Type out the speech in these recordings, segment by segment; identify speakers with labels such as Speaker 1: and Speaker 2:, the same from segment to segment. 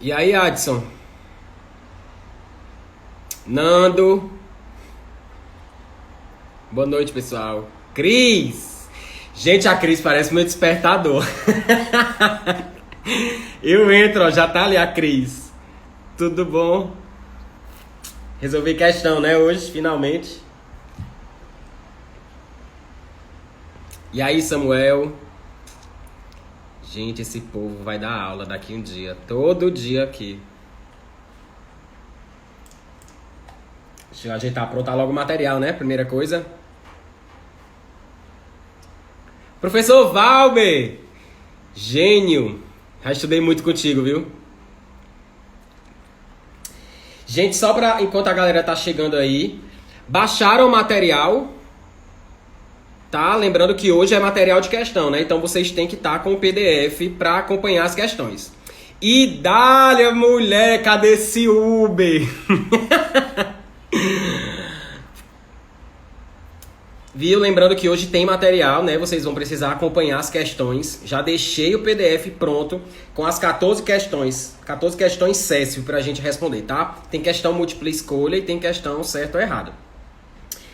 Speaker 1: E aí, Adson? Nando? Boa noite, pessoal. Cris! Gente, a Cris parece meu despertador. Eu entro, ó, já tá ali a Cris. Tudo bom? Resolvi questão, né, hoje, finalmente. E aí, Samuel? Gente, esse povo vai dar aula daqui um dia. Todo dia aqui. Deixa eu ajeitar, aprontar logo o material, né? Primeira coisa. Professor Valber! Gênio! Já estudei muito contigo, viu? Gente, só pra... Enquanto a galera tá chegando aí, baixaram o material, tá? Lembrando que hoje é material de questão, né? Então vocês têm que estar com o PDF pra acompanhar as questões. E dália, mulher, cadê esse Uber? Viu? Lembrando que hoje tem material, né? Vocês vão precisar acompanhar as questões. Já deixei o PDF pronto com as 14 questões. 14 questões CESF pra gente responder, tá? Tem questão múltipla escolha e tem questão certo ou errado.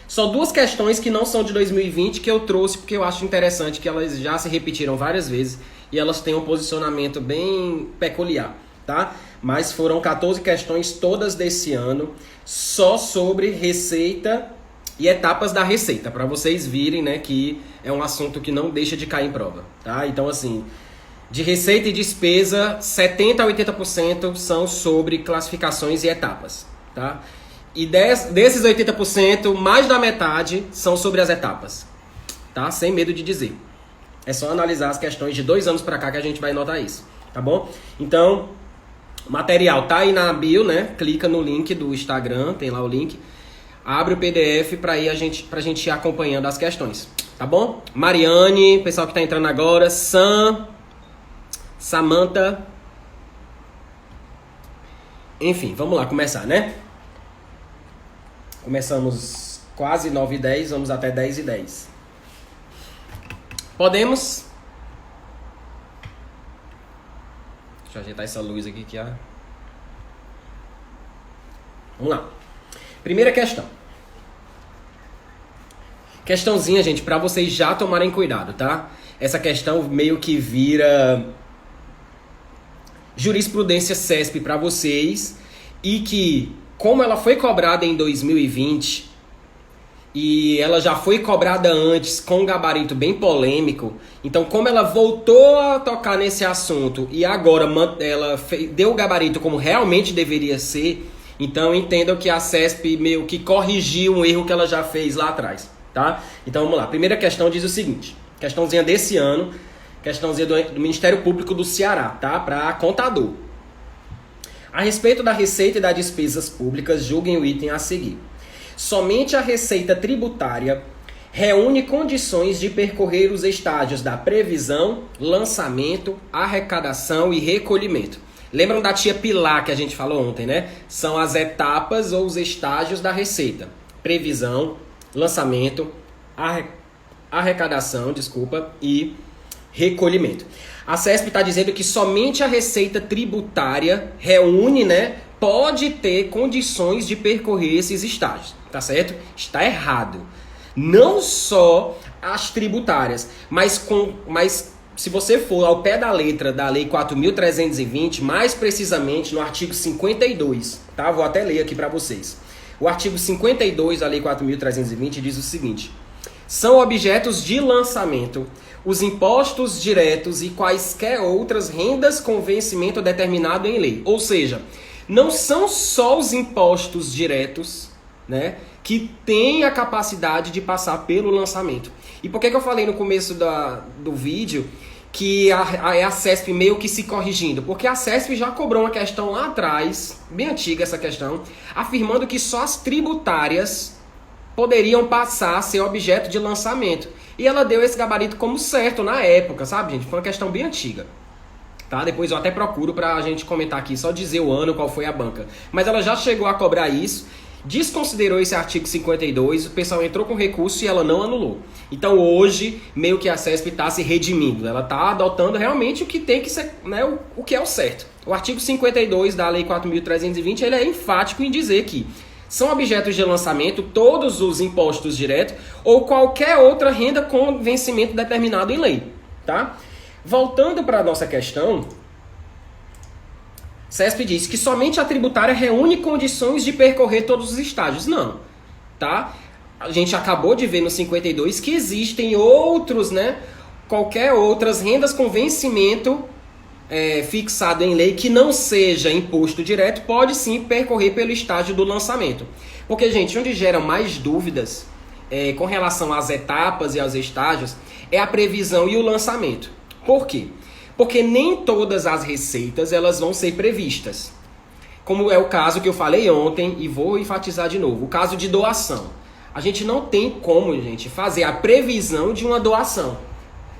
Speaker 1: Só duas questões que não são de 2020 que eu trouxe porque eu acho interessante que elas já se repetiram várias vezes e elas têm um posicionamento bem peculiar, tá? Mas foram 14 questões todas desse ano só sobre receita e etapas da receita, para vocês virem, né, que é um assunto que não deixa de cair em prova, tá? Então, assim, de receita e despesa, 70% a 80% são sobre classificações e etapas, tá? E desses 80%, mais da metade são sobre as etapas, tá? Sem medo de dizer. É só analisar as questões de 2 anos para cá que a gente vai notar isso, tá bom? Então, o material tá aí na bio, né? Clica no link do Instagram, tem lá o link. Abre o PDF pra gente ir acompanhando as questões, tá bom? Mariane, pessoal que tá entrando agora, Samantha. Enfim, vamos lá começar, né? Começamos quase 9h10, vamos até 10h10. Podemos? Deixa eu ajeitar essa luz aqui que a... Vamos lá. Primeira questão. Questãozinha, gente, pra vocês já tomarem cuidado, tá? Essa questão meio que vira jurisprudência CESP pra vocês e que, como ela foi cobrada em 2020 e ela já foi cobrada antes com um gabarito bem polêmico, então como ela voltou a tocar nesse assunto e agora ela deu o gabarito como realmente deveria ser, então entendam que a CESP meio que corrigiu um erro que ela já fez lá atrás, tá? Então vamos lá, primeira questão diz o seguinte, questãozinha desse ano, questãozinha do Ministério Público do Ceará, tá? Para contador. A respeito da receita e das despesas públicas, julguem o item a seguir. Somente a receita tributária reúne condições de percorrer os estágios da previsão, lançamento, arrecadação e recolhimento. Lembram da tia Pilar que a gente falou ontem, né? São as etapas ou os estágios da receita. Previsão, lançamento, arrecadação, e recolhimento. A CESP está dizendo que somente a receita tributária reúne, né? Pode ter condições de percorrer esses estágios, tá certo? Está errado. Não só as tributárias, mas se você for ao pé da letra da Lei 4.320, mais precisamente no artigo 52, tá? Vou até ler aqui para vocês. O artigo 52 da Lei 4.320 diz o seguinte: são objetos de lançamento os impostos diretos e quaisquer outras rendas com vencimento determinado em lei. Ou seja, não são só os impostos diretos, né, que têm a capacidade de passar pelo lançamento. E por que eu falei no começo do vídeo que a CESP meio que se corrigindo? Porque a CESP já cobrou uma questão lá atrás, bem antiga essa questão, afirmando que só as tributárias poderiam passar a ser objeto de lançamento. E ela deu esse gabarito como certo na época, sabe, gente? Foi uma questão bem antiga. Tá? Depois eu até procuro pra gente comentar aqui, só dizer o ano, qual foi a banca. Mas ela já chegou a cobrar isso. desconsiderou esse artigo 52, o pessoal entrou com recurso e ela não anulou. Então hoje, meio que a CESP está se redimindo, ela está adotando realmente o que tem que ser, né, o que é o certo. O artigo 52 da Lei 4.320, ele é enfático em dizer que são objetos de lançamento todos os impostos diretos ou qualquer outra renda com vencimento determinado em lei, tá? Voltando para a nossa questão, CESP diz que somente a tributária reúne condições de percorrer todos os estágios. Não, tá? A gente acabou de ver no 52 que existem outros, né? Qualquer outras rendas com vencimento fixado em lei que não seja imposto direto, pode sim percorrer pelo estágio do lançamento. Porque, gente, onde gera mais dúvidas com relação às etapas e aos estágios é a previsão e o lançamento. Por quê? Porque nem todas as receitas elas vão ser previstas. Como é o caso que eu falei ontem e vou enfatizar de novo, o caso de doação. A gente não tem como, gente, fazer a previsão de uma doação.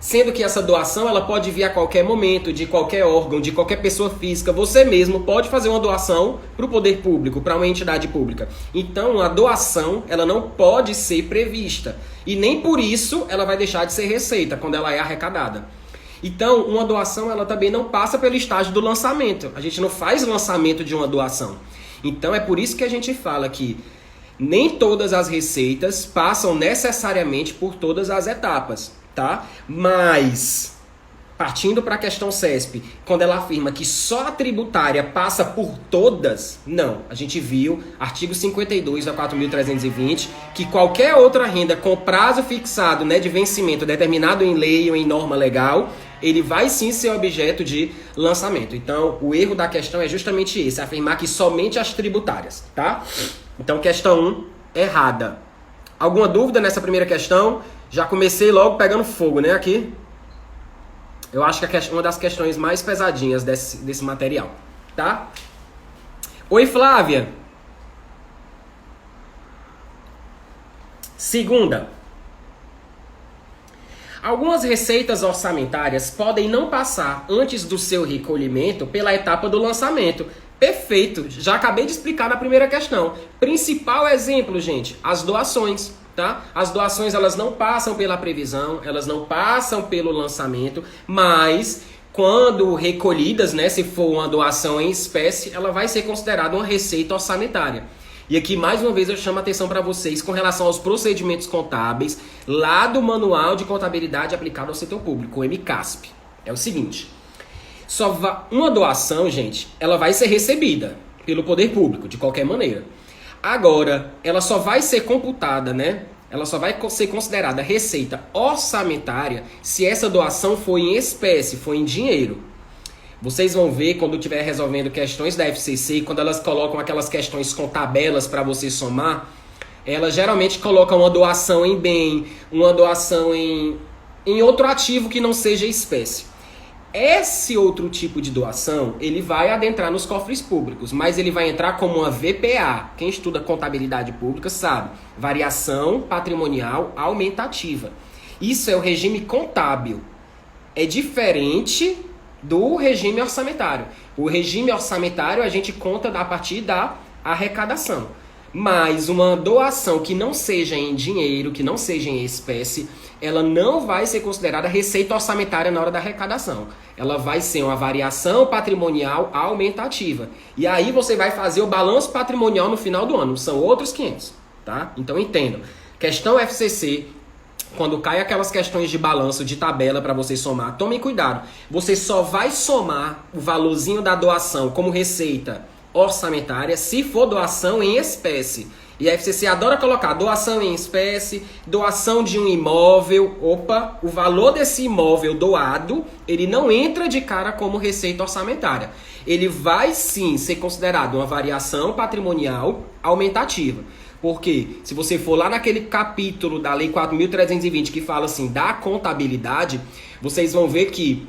Speaker 1: Sendo que essa doação ela pode vir a qualquer momento, de qualquer órgão, de qualquer pessoa física. Você mesmo pode fazer uma doação para o poder público, para uma entidade pública. Então, a doação ela não pode ser prevista. E nem por isso ela vai deixar de ser receita, quando ela é arrecadada. Então, uma doação ela também não passa pelo estágio do lançamento. A gente não faz lançamento de uma doação. Então, é por isso que a gente fala que nem todas as receitas passam necessariamente por todas as etapas. Tá? Mas, partindo para a questão CESP, quando ela afirma que só a tributária passa por todas, não. A gente viu, artigo 52 da 4.320, que qualquer outra renda com prazo fixado, né, de vencimento determinado em lei ou em norma legal, ele vai sim ser objeto de lançamento. Então, o erro da questão é justamente esse, afirmar que somente as tributárias, tá? Então, questão 1, errada. Alguma dúvida nessa primeira questão? Já comecei logo pegando fogo, né, aqui. Eu acho que é uma das questões mais pesadinhas desse material, tá? Oi, Flávia. Segunda. Algumas receitas orçamentárias podem não passar antes do seu recolhimento pela etapa do lançamento. Perfeito. Já acabei de explicar na primeira questão. Principal exemplo, gente, as doações. Tá? As doações elas não passam pela previsão, elas não passam pelo lançamento, mas quando recolhidas, né, se for uma doação em espécie, ela vai ser considerada uma receita orçamentária. E aqui mais uma vez eu chamo a atenção para vocês com relação aos procedimentos contábeis lá do Manual de Contabilidade Aplicada ao Setor Público, o MCASP. É o seguinte, uma doação, gente, ela vai ser recebida pelo poder público, de qualquer maneira. Agora, ela só vai ser computada, né? Ela só vai ser considerada receita orçamentária se essa doação for em espécie, for em dinheiro. Vocês vão ver quando estiver resolvendo questões da FCC, quando elas colocam aquelas questões com tabelas para você somar, elas geralmente colocam uma doação em bem, uma doação em outro ativo que não seja espécie. Esse outro tipo de doação, ele vai adentrar nos cofres públicos, mas ele vai entrar como uma VPA. Quem estuda contabilidade pública sabe. Variação patrimonial aumentativa. Isso é o regime contábil. É diferente do regime orçamentário. O regime orçamentário a gente conta a partir da arrecadação. Mas uma doação que não seja em dinheiro, que não seja em espécie, ela não vai ser considerada receita orçamentária na hora da arrecadação. Ela vai ser uma variação patrimonial aumentativa. E aí você vai fazer o balanço patrimonial no final do ano. São outros 500, tá? Então entendam. Questão FCC, quando cai aquelas questões de balanço, de tabela para você somar, tomem cuidado. Você só vai somar o valorzinho da doação como receita orçamentária se for doação em espécie. E a FCC adora colocar doação em espécie, doação de um imóvel. Opa, o valor desse imóvel doado, ele não entra de cara como receita orçamentária. Ele vai sim ser considerado uma variação patrimonial aumentativa. Porque se você for lá naquele capítulo da Lei 4.320 que fala assim da contabilidade, vocês vão ver que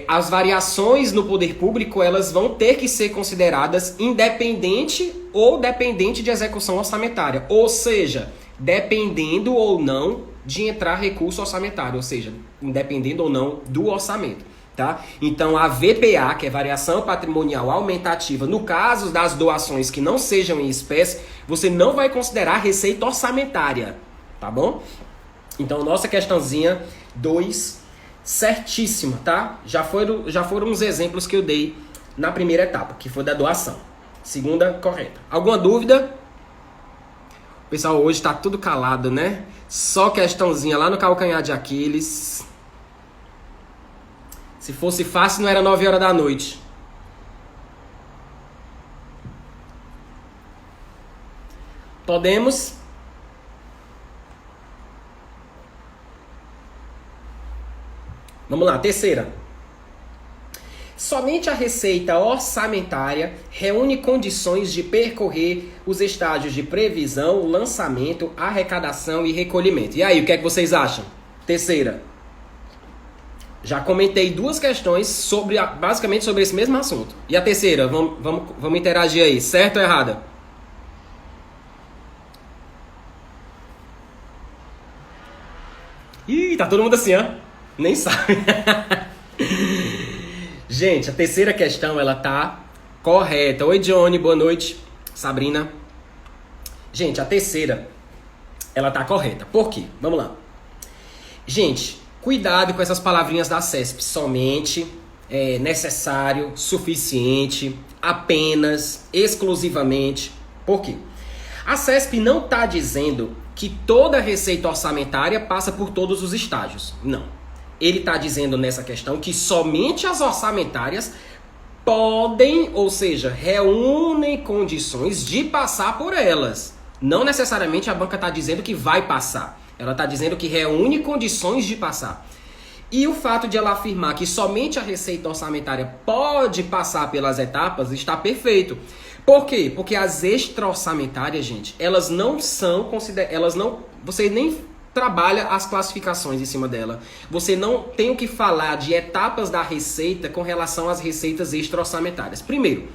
Speaker 1: as variações no poder público elas vão ter que ser consideradas independente ou dependente de execução orçamentária. Ou seja, dependendo ou não de entrar recurso orçamentário. Ou seja, independendo ou não do orçamento. Tá? Então, a VPA, que é variação patrimonial aumentativa, no caso das doações que não sejam em espécie, você não vai considerar receita orçamentária, tá bom? Então, nossa questãozinha 2, certíssima, tá? Já foram uns exemplos que eu dei na primeira etapa, que foi da doação. Segunda, correta. Alguma dúvida? O pessoal hoje tá tudo calado, né? Só questãozinha lá no calcanhar de Aquiles. Se fosse fácil, não era 9 horas da noite. Podemos? Vamos lá, terceira. Somente a receita orçamentária reúne condições de percorrer os estágios de previsão, lançamento, arrecadação e recolhimento. E aí, o que é que vocês acham? Terceira. Já comentei 2 questões basicamente sobre esse mesmo assunto. E a terceira, vamos interagir aí, certo ou errada? Ih, tá todo mundo assim, ó. Nem sabe. Gente, a terceira questão, ela tá correta. Oi, Johnny, boa noite. Sabrina. Gente, a terceira, ela tá correta. Por quê? Vamos lá. Gente, cuidado com essas palavrinhas da CESP. Somente, necessário, suficiente, apenas, exclusivamente. Por quê? A CESP não está dizendo que toda receita orçamentária passa por todos os estágios. Não. Ele está dizendo nessa questão que somente as orçamentárias podem, ou seja, reúnem condições de passar por elas. Não necessariamente a banca está dizendo que vai passar. Ela está dizendo que reúne condições de passar. E o fato de ela afirmar que somente a receita orçamentária pode passar pelas etapas está perfeito. Por quê? Porque as extra-orçamentárias, gente, elas não são consideradas... Você nem trabalha as classificações em cima dela. Você não tem o que falar de etapas da receita com relação às receitas extra-orçamentárias. Primeiro,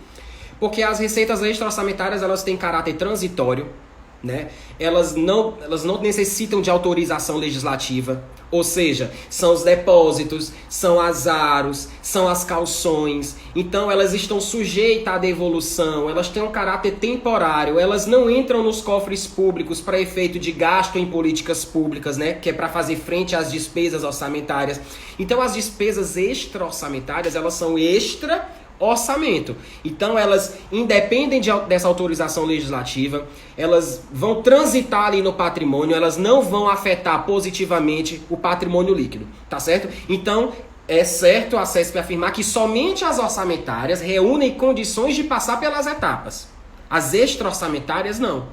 Speaker 1: porque as receitas extra-orçamentárias elas têm caráter transitório, né? Elas não necessitam de autorização legislativa, ou seja, são os depósitos, são as aros, são as calções, então elas estão sujeitas à devolução, elas têm um caráter temporário, elas não entram nos cofres públicos para efeito de gasto em políticas públicas, né? Que é para fazer frente às despesas orçamentárias. Então as despesas extra-orçamentárias, elas são extra orçamento. Então elas independem dessa autorização legislativa, elas vão transitar ali no patrimônio, elas não vão afetar positivamente o patrimônio líquido, tá certo? Então é certo a CESP afirmar que somente as orçamentárias reúnem condições de passar pelas etapas. As extra-orçamentárias não.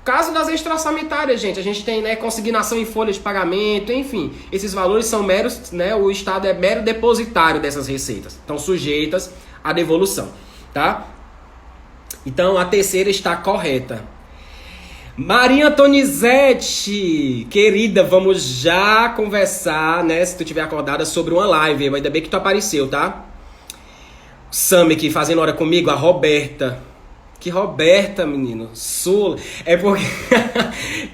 Speaker 1: Caso das extra-orçamentárias, gente, a gente tem, né, consignação em folha de pagamento, enfim, esses valores são meros, né, o Estado é mero depositário dessas receitas, estão sujeitas à devolução, tá? Então a terceira está correta. Maria Antonizete, querida, vamos já conversar, né, se tu tiver acordada, sobre uma live, ainda bem que tu apareceu, tá? Sam aqui fazendo hora comigo, a Roberta. Que Roberta, menino, Sula. É porque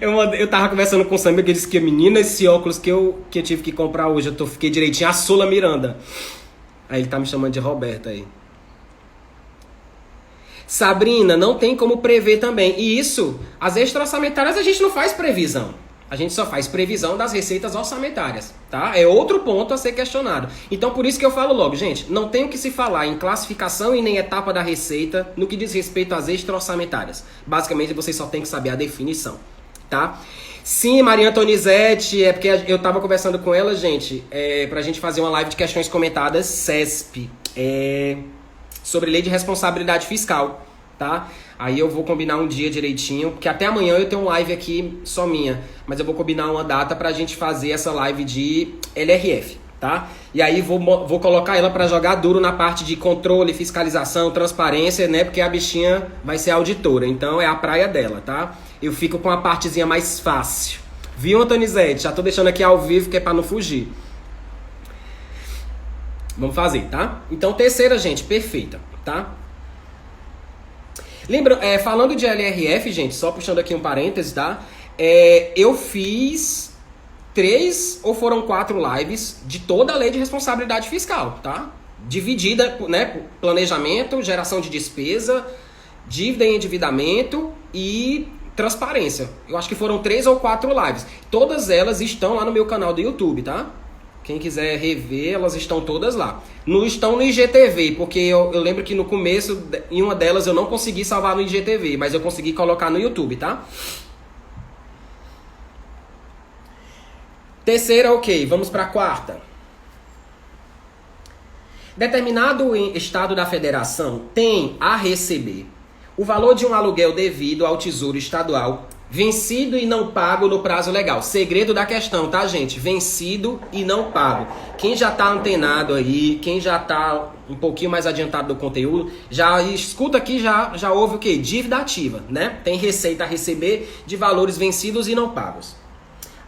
Speaker 1: eu tava conversando com o Sam, que ele disse que, menina, esse óculos que eu tive que comprar hoje, fiquei direitinho, a Sula Miranda. Aí ele tá me chamando de Roberta aí. Sabrina, não tem como prever também. E isso, as extra-orçamentárias a gente não faz previsão. A gente só faz previsão das receitas orçamentárias, tá? É outro ponto a ser questionado. Então, por isso que eu falo logo, gente, não tem o que se falar em classificação e nem etapa da receita no que diz respeito às extra-orçamentárias. Basicamente, você só tem que saber a definição, tá? Sim, Maria Antonizete, é porque eu tava conversando com ela, gente, pra gente fazer uma live de questões comentadas CESP, sobre lei de responsabilidade fiscal, tá? Aí eu vou combinar um dia direitinho, porque até amanhã eu tenho um live aqui só minha, mas eu vou combinar uma data pra gente fazer essa live de LRF, tá? E aí vou colocar ela pra jogar duro na parte de controle, fiscalização, transparência, né? Porque a bichinha vai ser auditora, então é a praia dela, tá? Eu fico com a partezinha mais fácil. Viu, Antonizete? Já tô deixando aqui ao vivo, que é pra não fugir. Vamos fazer, tá? Então, terceira, gente, perfeita, tá? Lembra, falando de LRF, gente, só puxando aqui um parêntese, tá? Eu fiz 3 ou foram 4 lives de toda a lei de responsabilidade fiscal, tá? Dividida, né, por planejamento, geração de despesa, dívida e endividamento e transparência. Eu acho que foram 3 ou 4 lives. Todas elas estão lá no meu canal do YouTube, tá? Quem quiser rever, elas estão todas lá. Não estão no IGTV, porque eu lembro que no começo, em uma delas, eu não consegui salvar no IGTV, mas eu consegui colocar no YouTube, tá? Terceira, ok. Vamos para a quarta. Determinado estado da federação tem a receber o valor de um aluguel devido ao Tesouro Estadual vencido e não pago no prazo legal. Segredo da questão, tá, gente? Vencido e não pago. Quem já tá antenado aí, quem já tá um pouquinho mais adiantado do conteúdo, já escuta aqui, já ouve o quê? Dívida ativa, né? Tem receita a receber de valores vencidos e não pagos.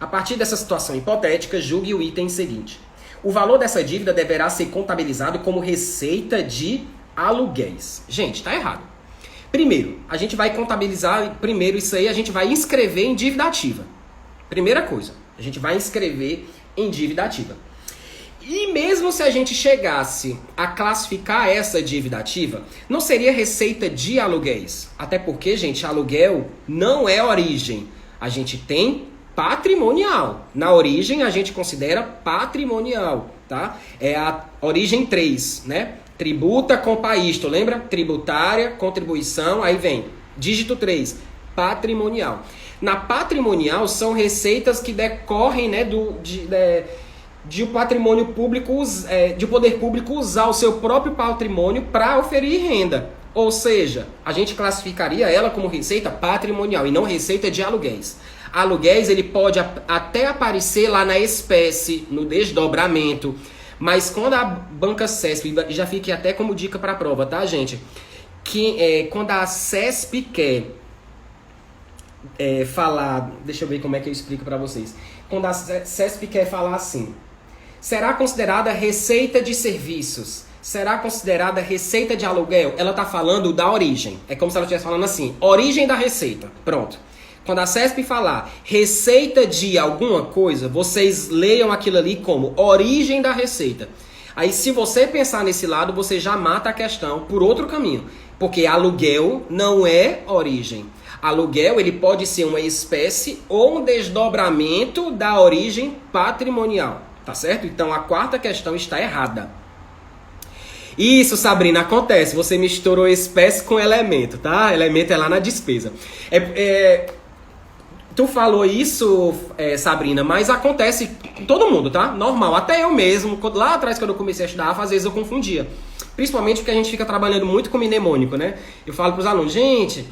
Speaker 1: A partir dessa situação hipotética, julgue o item seguinte. O valor dessa dívida deverá ser contabilizado como receita de aluguéis. Gente, tá errado. Primeiro, a gente vai contabilizar, isso aí a gente vai inscrever em dívida ativa. Primeira coisa, a gente vai inscrever em dívida ativa. E mesmo se a gente chegasse a classificar essa dívida ativa, não seria receita de aluguéis. Até porque, gente, aluguel não é origem. A gente tem patrimonial. Na origem, a gente considera patrimonial, tá? É a origem 3, né? Tributa com paísto, lembra? Tributária, contribuição, aí vem dígito 3, patrimonial. Na patrimonial são receitas que decorrem, né, de o patrimônio público, de o poder público usar o seu próprio patrimônio para oferir renda. Ou seja, a gente classificaria ela como receita patrimonial e não receita de aluguéis. Aluguéis, ele pode até aparecer lá na espécie, no desdobramento. Mas quando a banca CESP, já fique até como dica para a prova, tá, gente? Que quando a CESP quer falar, deixa eu ver como é que eu explico para vocês. Quando a CESP quer falar assim, será considerada receita de serviços? Será considerada receita de aluguel? Ela está falando da origem. É como se ela estivesse falando assim, origem da receita. Pronto. Quando a CESP falar receita de alguma coisa, vocês leiam aquilo ali como origem da receita. Aí se você pensar nesse lado, você já mata a questão por outro caminho. Porque aluguel não é origem. Aluguel, ele pode ser uma espécie ou um desdobramento da origem patrimonial. Tá certo? Então a quarta questão está errada. Isso, Sabrina, acontece. Você misturou espécie com elemento, tá? Elemento é lá na despesa. Tu falou isso, Sabrina, mas acontece com todo mundo, tá? Normal. Até eu mesmo, lá atrás quando eu comecei a estudar, às vezes eu confundia. Principalmente porque a gente fica trabalhando muito com mnemônico, né? Eu falo pros alunos, gente,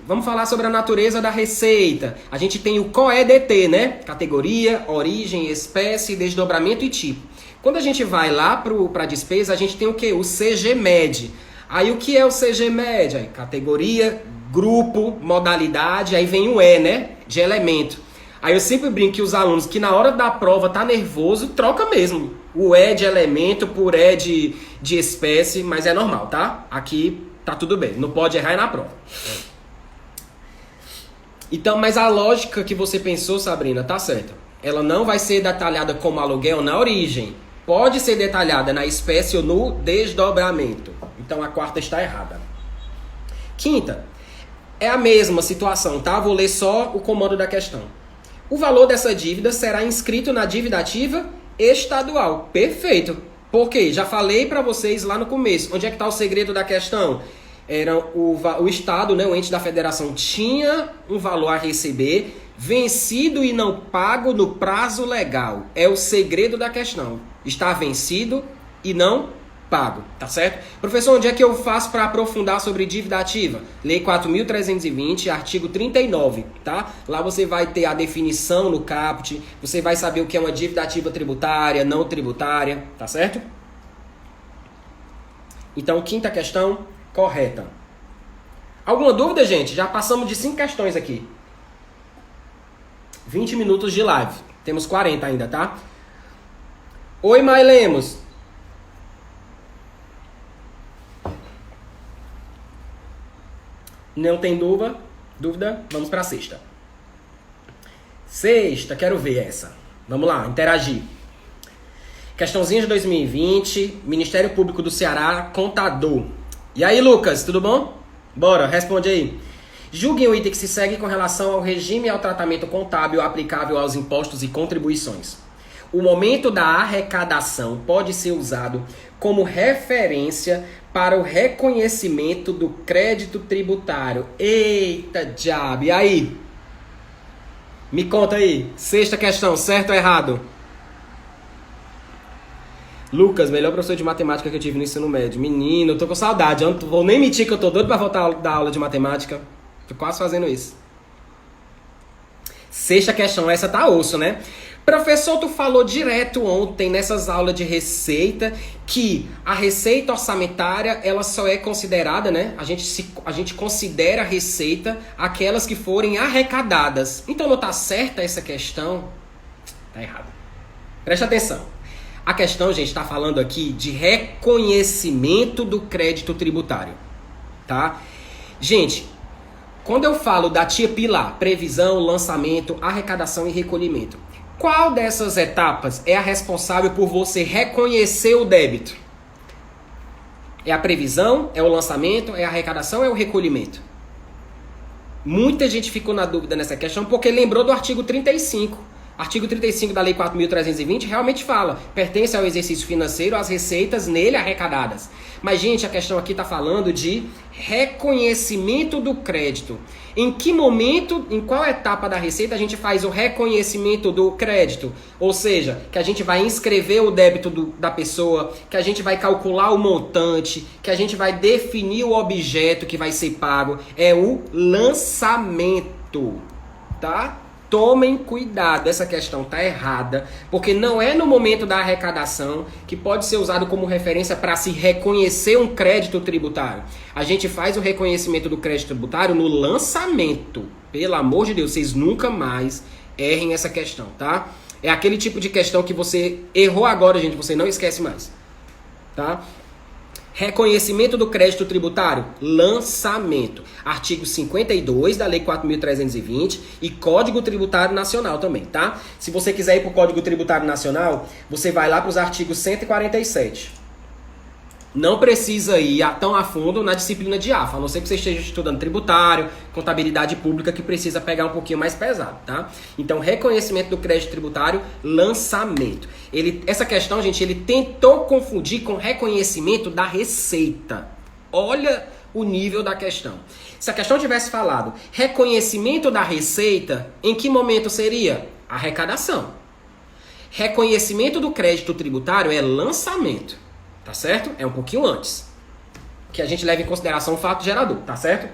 Speaker 1: vamos falar sobre a natureza da receita. A gente tem o COEDT, né? Categoria, origem, espécie, desdobramento e tipo. Quando a gente vai lá para a despesa, a gente tem o quê? O CGMED. Aí o que é o CGMED? Aí, categoria, grupo, modalidade, aí vem o E, né? De elemento. Aí eu sempre brinco que os alunos que na hora da prova tá nervoso, troca mesmo. O E de elemento por E de espécie, mas é normal, tá? Aqui tá tudo bem, não pode errar na prova. Então, mas a lógica que você pensou, Sabrina, tá certa. Ela não vai ser detalhada como aluguel na origem. Pode ser detalhada na espécie ou no desdobramento. Então a quarta está errada. Quinta, é a mesma situação, tá? Vou ler só o comando da questão. O valor dessa dívida será inscrito na dívida ativa estadual. Perfeito. Por quê? Já falei para vocês lá no começo. Onde é que está o segredo da questão? Era o Estado, né, o ente da federação, tinha um valor a receber, vencido e não pago no prazo legal. É o segredo da questão. Está vencido e não pago, tá certo? Professor, onde é que eu faço para aprofundar sobre dívida ativa? Lei 4.320, artigo 39, tá? Lá você vai ter a definição no caput, você vai saber o que é uma dívida ativa tributária, não tributária, tá certo? Então, quinta questão, correta. Alguma dúvida, gente? Já passamos de 5 questões aqui. 20 minutos de live. Temos 40 ainda, tá? Oi, Mailemos. Não tem dúvida? Vamos para a sexta. Sexta, quero ver essa. Vamos lá, interagir. Questãozinha de 2020, Ministério Público do Ceará, contador. E aí, Lucas, tudo bom? Bora, responde aí. Julguem o item que se segue com relação ao regime e ao tratamento contábil aplicável aos impostos e contribuições. O momento da arrecadação pode ser usado como referência para o reconhecimento do crédito tributário. Eita diabo, e aí? Me conta aí, sexta questão, certo ou errado? Lucas, melhor professor de matemática que eu tive no ensino médio. Menino, eu tô com saudade, eu não vou nem mentir que eu tô doido pra voltar da aula de matemática. Tô quase fazendo isso. Sexta questão, essa tá osso, né? Professor, tu falou direto ontem nessas aulas de receita que a receita orçamentária, ela só é considerada, né? A gente considera a receita aquelas que forem arrecadadas. Então não tá certa essa questão? Tá errado. Presta atenção. A questão, gente, está falando aqui de reconhecimento do crédito tributário, tá? Gente, quando eu falo da tia Pilar, previsão, lançamento, arrecadação e recolhimento, qual dessas etapas é a responsável por você reconhecer o débito? É a previsão? É o lançamento? É a arrecadação? É o recolhimento? Muita gente ficou na dúvida nessa questão porque lembrou do artigo 35. Artigo 35 da Lei 4.320 realmente fala, pertence ao exercício financeiro as receitas nele arrecadadas. Mas, gente, a questão aqui está falando de reconhecimento do crédito. Em que momento, em qual etapa da receita a gente faz o reconhecimento do crédito? Ou seja, que a gente vai inscrever o débito da pessoa, que a gente vai calcular o montante, que a gente vai definir o objeto que vai ser pago. É o lançamento, tá? Tomem cuidado, essa questão está errada, porque não é no momento da arrecadação que pode ser usado como referência para se reconhecer um crédito tributário. A gente faz o reconhecimento do crédito tributário no lançamento. Pelo amor de Deus, vocês nunca mais errem essa questão, tá? É aquele tipo de questão que você errou agora, gente, você não esquece mais, tá? Reconhecimento do crédito tributário, lançamento. Artigo 52 da Lei 4.320 e Código Tributário Nacional também, tá? Se você quiser ir para o Código Tributário Nacional, você vai lá para os artigos 147. Não precisa ir tão a fundo na disciplina de AFA, a não ser que você esteja estudando tributário, contabilidade pública, que precisa pegar um pouquinho mais pesado, tá? Então, reconhecimento do crédito tributário, lançamento. Essa questão, gente, ele tentou confundir com reconhecimento da receita. Olha o nível da questão. Se a questão tivesse falado reconhecimento da receita, em que momento seria? Arrecadação. Reconhecimento do crédito tributário é lançamento. Tá certo? É um pouquinho antes. Que a gente leva em consideração o fato gerador, tá certo?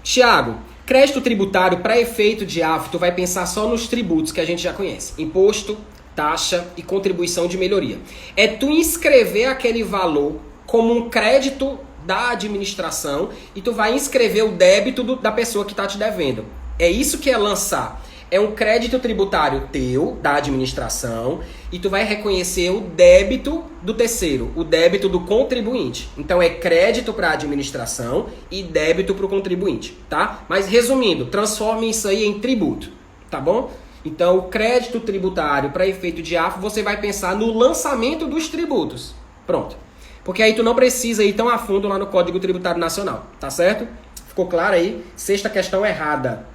Speaker 1: Tiago, crédito tributário para efeito de AFA, tu vai pensar só nos tributos que a gente já conhece. Imposto, taxa e contribuição de melhoria. É tu inscrever aquele valor como um crédito da administração e tu vai inscrever o débito da pessoa que está te devendo. É isso que é lançar. É um crédito tributário teu, da administração, e tu vai reconhecer o débito do terceiro, o débito do contribuinte. Então é crédito para a administração e débito para o contribuinte, tá? Mas resumindo, transforme isso aí em tributo, tá bom? Então o crédito tributário para efeito de AFA, você vai pensar no lançamento dos tributos. Pronto. Porque aí tu não precisa ir tão a fundo lá no Código Tributário Nacional, tá certo? Ficou claro aí? Sexta questão errada.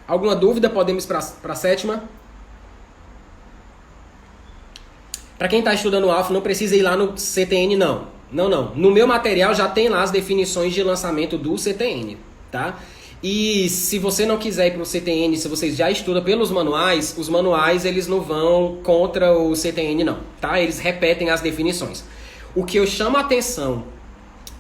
Speaker 1: Alguma dúvida? Podemos ir para a sétima? Para quem está estudando o AFA, não precisa ir lá no CTN, não. Não. No meu material já tem lá as definições de lançamento do CTN, tá? E se você não quiser ir para o CTN, se vocês já estudam pelos manuais, os manuais eles não vão contra o CTN, não, tá? Eles repetem as definições. O que eu chamo a atenção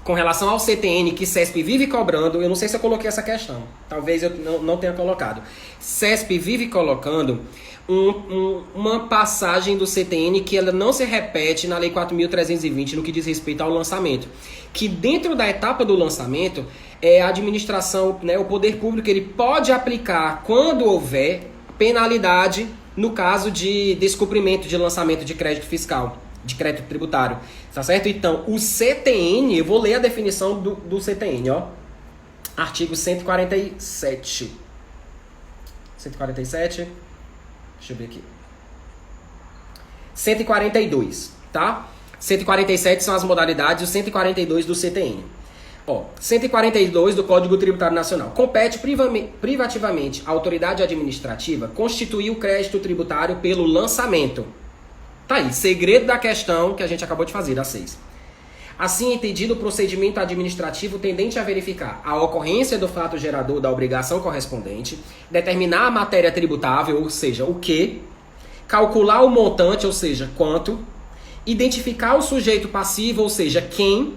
Speaker 1: com relação ao CTN, que CESP vive cobrando, eu não sei se eu coloquei essa questão, talvez eu não tenha colocado. CESP vive colocando uma passagem do CTN que ela não se repete na Lei 4.320 no que diz respeito ao lançamento. Que dentro da etapa do lançamento, a administração, né, o poder público, ele pode aplicar, quando houver, penalidade no caso de descumprimento de lançamento de crédito fiscal, de crédito tributário, tá certo? Então, o CTN, eu vou ler a definição do CTN, ó. Artigo 147. 147. Deixa eu ver aqui. 142, tá? 147 são as modalidades, o 142 do CTN. Ó, 142 do Código Tributário Nacional. Compete privativamente à autoridade administrativa constituir o crédito tributário pelo lançamento. Tá aí, segredo da questão que a gente acabou de fazer, da 6. Assim entendido o procedimento administrativo tendente a verificar a ocorrência do fato gerador da obrigação correspondente, determinar a matéria tributável, ou seja, o que, calcular o montante, ou seja, quanto, identificar o sujeito passivo, ou seja, quem,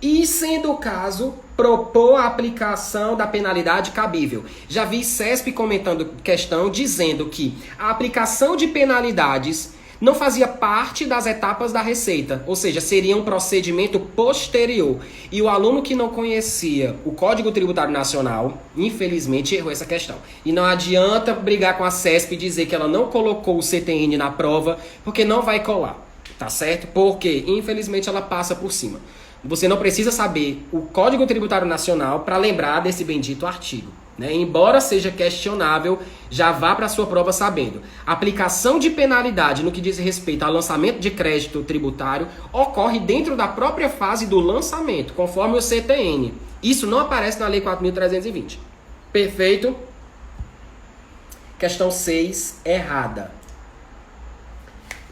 Speaker 1: e, sendo o caso, propor a aplicação da penalidade cabível. Já vi CESP comentando questão dizendo que a aplicação de penalidades não fazia parte das etapas da Receita, ou seja, seria um procedimento posterior. E o aluno que não conhecia o Código Tributário Nacional, infelizmente, errou essa questão. E não adianta brigar com a CESP e dizer que ela não colocou o CTN na prova, porque não vai colar, tá certo? Porque, infelizmente, ela passa por cima. Você não precisa saber o Código Tributário Nacional para lembrar desse bendito artigo. Né? Embora seja questionável, já vá para a sua prova sabendo. A aplicação de penalidade no que diz respeito ao lançamento de crédito tributário ocorre dentro da própria fase do lançamento, conforme o CTN. Isso não aparece na Lei 4.320. Perfeito? Questão 6, errada.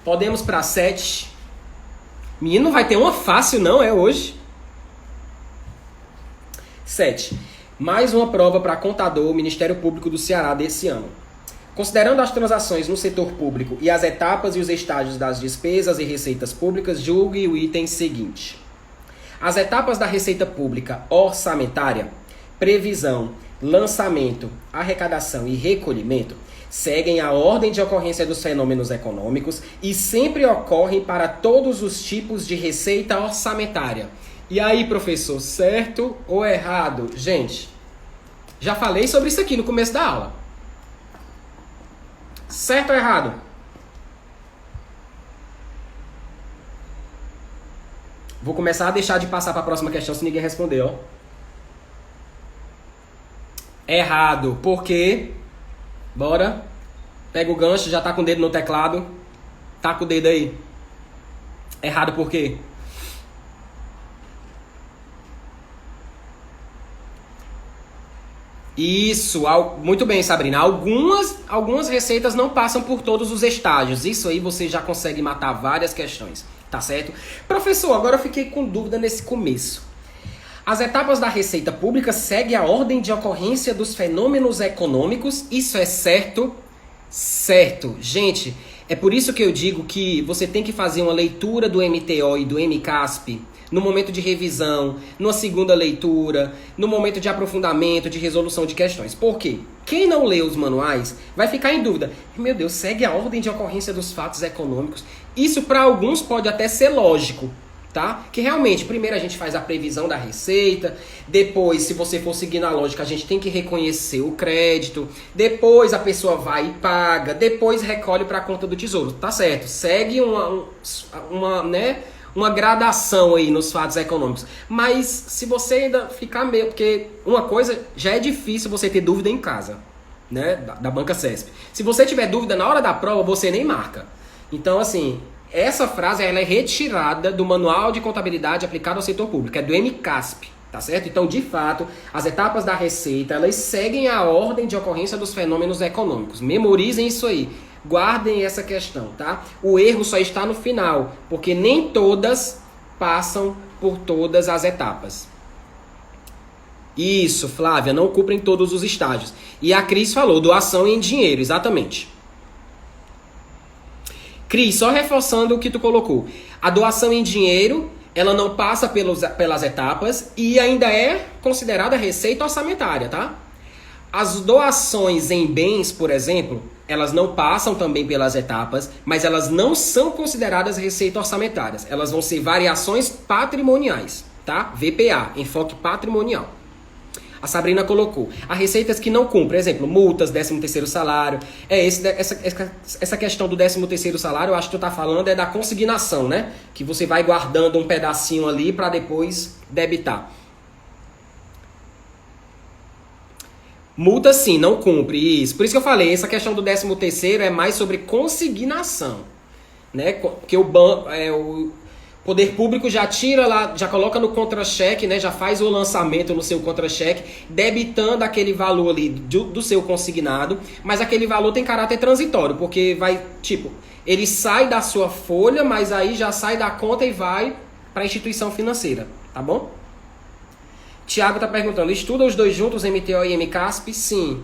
Speaker 1: Podemos para 7. Menino, não vai ter uma fácil não, é hoje. 7. Mais uma prova para contador, Ministério Público do Ceará desse ano. Considerando as transações no setor público e as etapas e os estágios das despesas e receitas públicas, julgue o item seguinte. As etapas da receita pública orçamentária, previsão, lançamento, arrecadação e recolhimento, seguem a ordem de ocorrência dos fenômenos econômicos e sempre ocorrem para todos os tipos de receita orçamentária. E aí, professor, certo ou errado? Gente, já falei sobre isso aqui no começo da aula. Certo ou errado? Vou começar a deixar de passar para a próxima questão se ninguém responder, ó. Errado. Por quê? Bora. Pega o gancho, já tá com o dedo no teclado. Taca o dedo aí. Errado por quê? Isso, muito bem, Sabrina. Algumas receitas não passam por todos os estágios. Isso aí você já consegue matar várias questões, tá certo? Professor, agora eu fiquei com dúvida nesse começo. As etapas da receita pública seguem a ordem de ocorrência dos fenômenos econômicos. Isso é certo? Certo. Gente, é por isso que eu digo que você tem que fazer uma leitura do MTO e do MCASP no momento de revisão, numa segunda leitura, no momento de aprofundamento, de resolução de questões. Por quê? Quem não lê os manuais vai ficar em dúvida. Meu Deus, segue a ordem de ocorrência dos fatos econômicos. Isso para alguns pode até ser lógico, tá? Que realmente, primeiro a gente faz a previsão da receita, depois, se você for seguir na lógica, a gente tem que reconhecer o crédito, depois a pessoa vai e paga, depois recolhe para a conta do tesouro, tá certo? Segue uma gradação aí nos fatos econômicos. Mas se você ainda ficar meio... Porque uma coisa, já é difícil você ter dúvida em casa, né? Da banca CESP. Se você tiver dúvida na hora da prova, você nem marca. Então, assim, essa frase ela é retirada do Manual de Contabilidade aplicado ao setor público, é do MCASP, tá certo? Então, de fato, as etapas da receita, elas seguem a ordem de ocorrência dos fenômenos econômicos. Memorizem isso aí. Guardem essa questão, tá? O erro só está no final, porque nem todas passam por todas as etapas. Isso, Flávia, não cumprem todos os estágios. E a Cris falou, doação em dinheiro, exatamente. Cris, só reforçando o que tu colocou. A doação em dinheiro, ela não passa pelas etapas e ainda é considerada receita orçamentária, tá? As doações em bens, por exemplo, elas não passam também pelas etapas, mas elas não são consideradas receita orçamentárias. Elas vão ser variações patrimoniais, tá? VPA, enfoque patrimonial. A Sabrina colocou. Há receitas que não cumprem, por exemplo, multas, 13º salário. Essa questão do 13º salário, eu acho que tu tá falando é da consignação, né? Que você vai guardando um pedacinho ali para depois debitar. Multa sim, não cumpre, isso. Por isso que eu falei, essa questão do 13º é mais sobre consignação, né? Porque o poder público já tira lá, já coloca no contra-cheque, né? Já faz o lançamento no seu contra-cheque, debitando aquele valor ali do seu consignado, mas aquele valor tem caráter transitório, porque vai, tipo, ele sai da sua folha, mas aí já sai da conta e vai para a instituição financeira, tá bom? Tiago está perguntando, estuda os dois juntos, MTO e MCASP? Sim.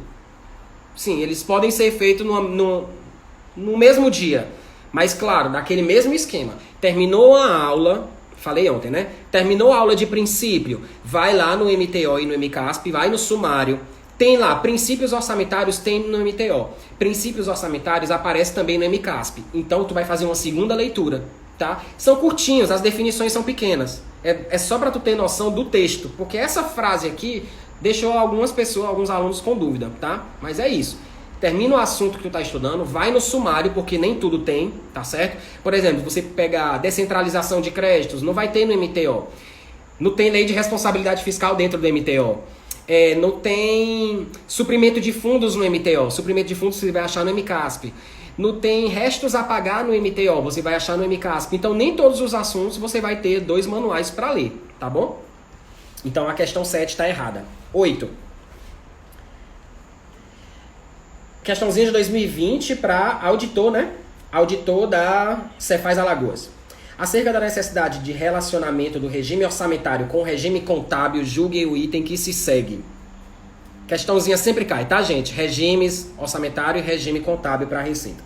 Speaker 1: Sim, eles podem ser feitos no mesmo dia. Mas, claro, naquele mesmo esquema. Terminou a aula, falei ontem, né? Terminou a aula de princípio, vai lá no MTO e no MCASP, vai no sumário. Tem lá, princípios orçamentários tem no MTO. Princípios orçamentários aparece também no MCASP. Então, tu vai fazer uma segunda leitura, tá? São curtinhos, as definições são pequenas. É só para tu ter noção do texto, porque essa frase aqui deixou algumas pessoas, alguns alunos com dúvida, tá? Mas é isso. Termina o assunto que tu tá estudando, vai no sumário, porque nem tudo tem, tá certo? Por exemplo, você pegar descentralização de créditos, não vai ter no MTO. Não tem lei de responsabilidade fiscal dentro do MTO. Não tem suprimento de fundos no MTO. Suprimento de fundos você vai achar no MCASP. Não tem restos a pagar no MTO, você vai achar no MCASP. Então, nem todos os assuntos você vai ter 2 manuais para ler, tá bom? Então, a questão 7 está errada. 8. Questãozinha de 2020 para auditor, né? Auditor da Cefaz Alagoas. Acerca da necessidade de relacionamento do regime orçamentário com o regime contábil, julgue o item que se segue. Questãozinha sempre cai, tá, gente? Regimes orçamentário e regime contábil para a Receita.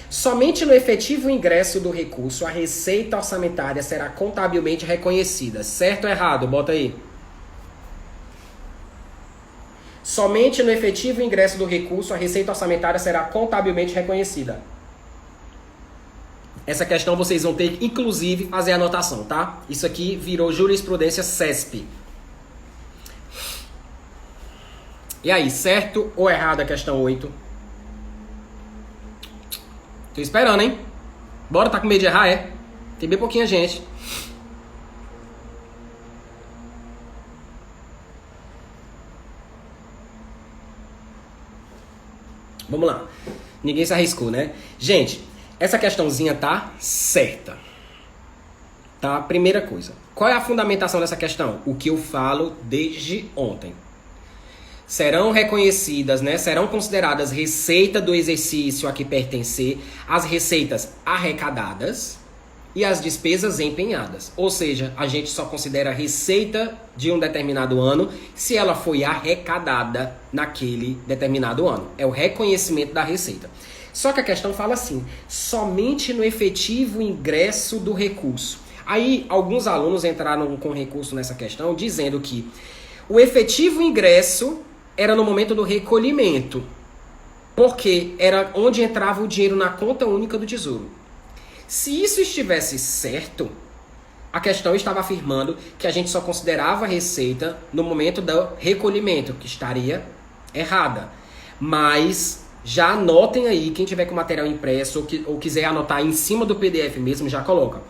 Speaker 1: Somente no efetivo ingresso do recurso, a receita orçamentária será contabilmente reconhecida. Certo ou errado? Bota aí. Somente no efetivo ingresso do recurso, a receita orçamentária será contabilmente reconhecida. Essa questão vocês vão ter que, inclusive, fazer a anotação, tá? Isso aqui virou jurisprudência CESP. E aí, certo ou errado a questão 8? Tô esperando, hein? Bora, tá com medo de errar, é? Tem bem pouquinha gente. Vamos lá. Ninguém se arriscou, né? Gente, essa questãozinha tá certa. Tá? Primeira coisa. Qual é a fundamentação dessa questão? O que eu falo desde ontem. Serão reconhecidas, né? Serão consideradas receita do exercício a que pertencer as receitas arrecadadas e as despesas empenhadas. Ou seja, a gente só considera a receita de um determinado ano se ela foi arrecadada naquele determinado ano. É o reconhecimento da receita. Só que a questão fala assim, somente no efetivo ingresso do recurso. Aí, alguns alunos entraram com recurso nessa questão, dizendo que o efetivo ingresso era no momento do recolhimento, porque era onde entrava o dinheiro na conta única do Tesouro. Se isso estivesse certo, a questão estava afirmando que a gente só considerava a receita no momento do recolhimento, que estaria errada. Mas já anotem aí, quem tiver com material impresso ou quiser anotar em cima do PDF mesmo, já coloca.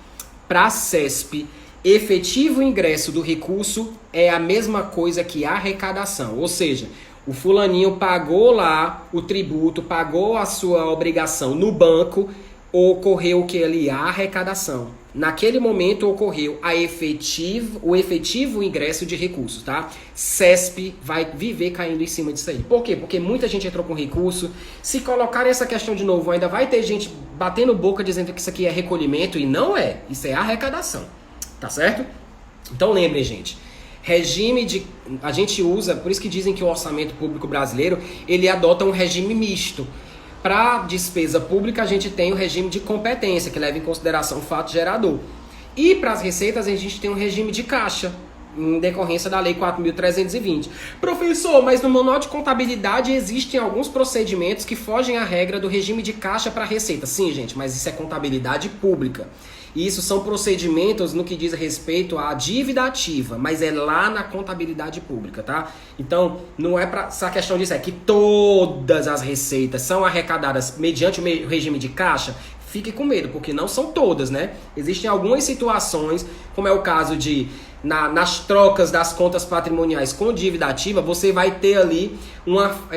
Speaker 1: Para a CESP, efetivo ingresso do recurso é a mesma coisa que arrecadação. Ou seja, o fulaninho pagou lá o tributo, pagou a sua obrigação no banco, ocorreu o que ali? A arrecadação. Naquele momento ocorreu o efetivo ingresso de recursos, tá? CESP vai viver caindo em cima disso aí. Por quê? Porque muita gente entrou com recurso. Se colocarem essa questão de novo, ainda vai ter gente batendo boca dizendo que isso aqui é recolhimento e não é. Isso é arrecadação. Tá certo? Então lembrem, gente. A gente usa, por isso que dizem que o orçamento público brasileiro, ele adota um regime misto. Para despesa pública, a gente tem o regime de competência, que leva em consideração o fato gerador. E para as receitas, a gente tem um regime de caixa, em decorrência da Lei 4.320. Professor, mas no manual de contabilidade existem alguns procedimentos que fogem à regra do regime de caixa para receita. Sim, gente, mas isso é contabilidade pública. E isso são procedimentos no que diz respeito à dívida ativa, mas é lá na contabilidade pública, tá? Então, não é para essa questão disso, é que todas as receitas são arrecadadas mediante o regime de caixa, fique com medo, porque não são todas, né? Existem algumas situações, como é o caso de nas trocas das contas patrimoniais com dívida ativa, você vai ter ali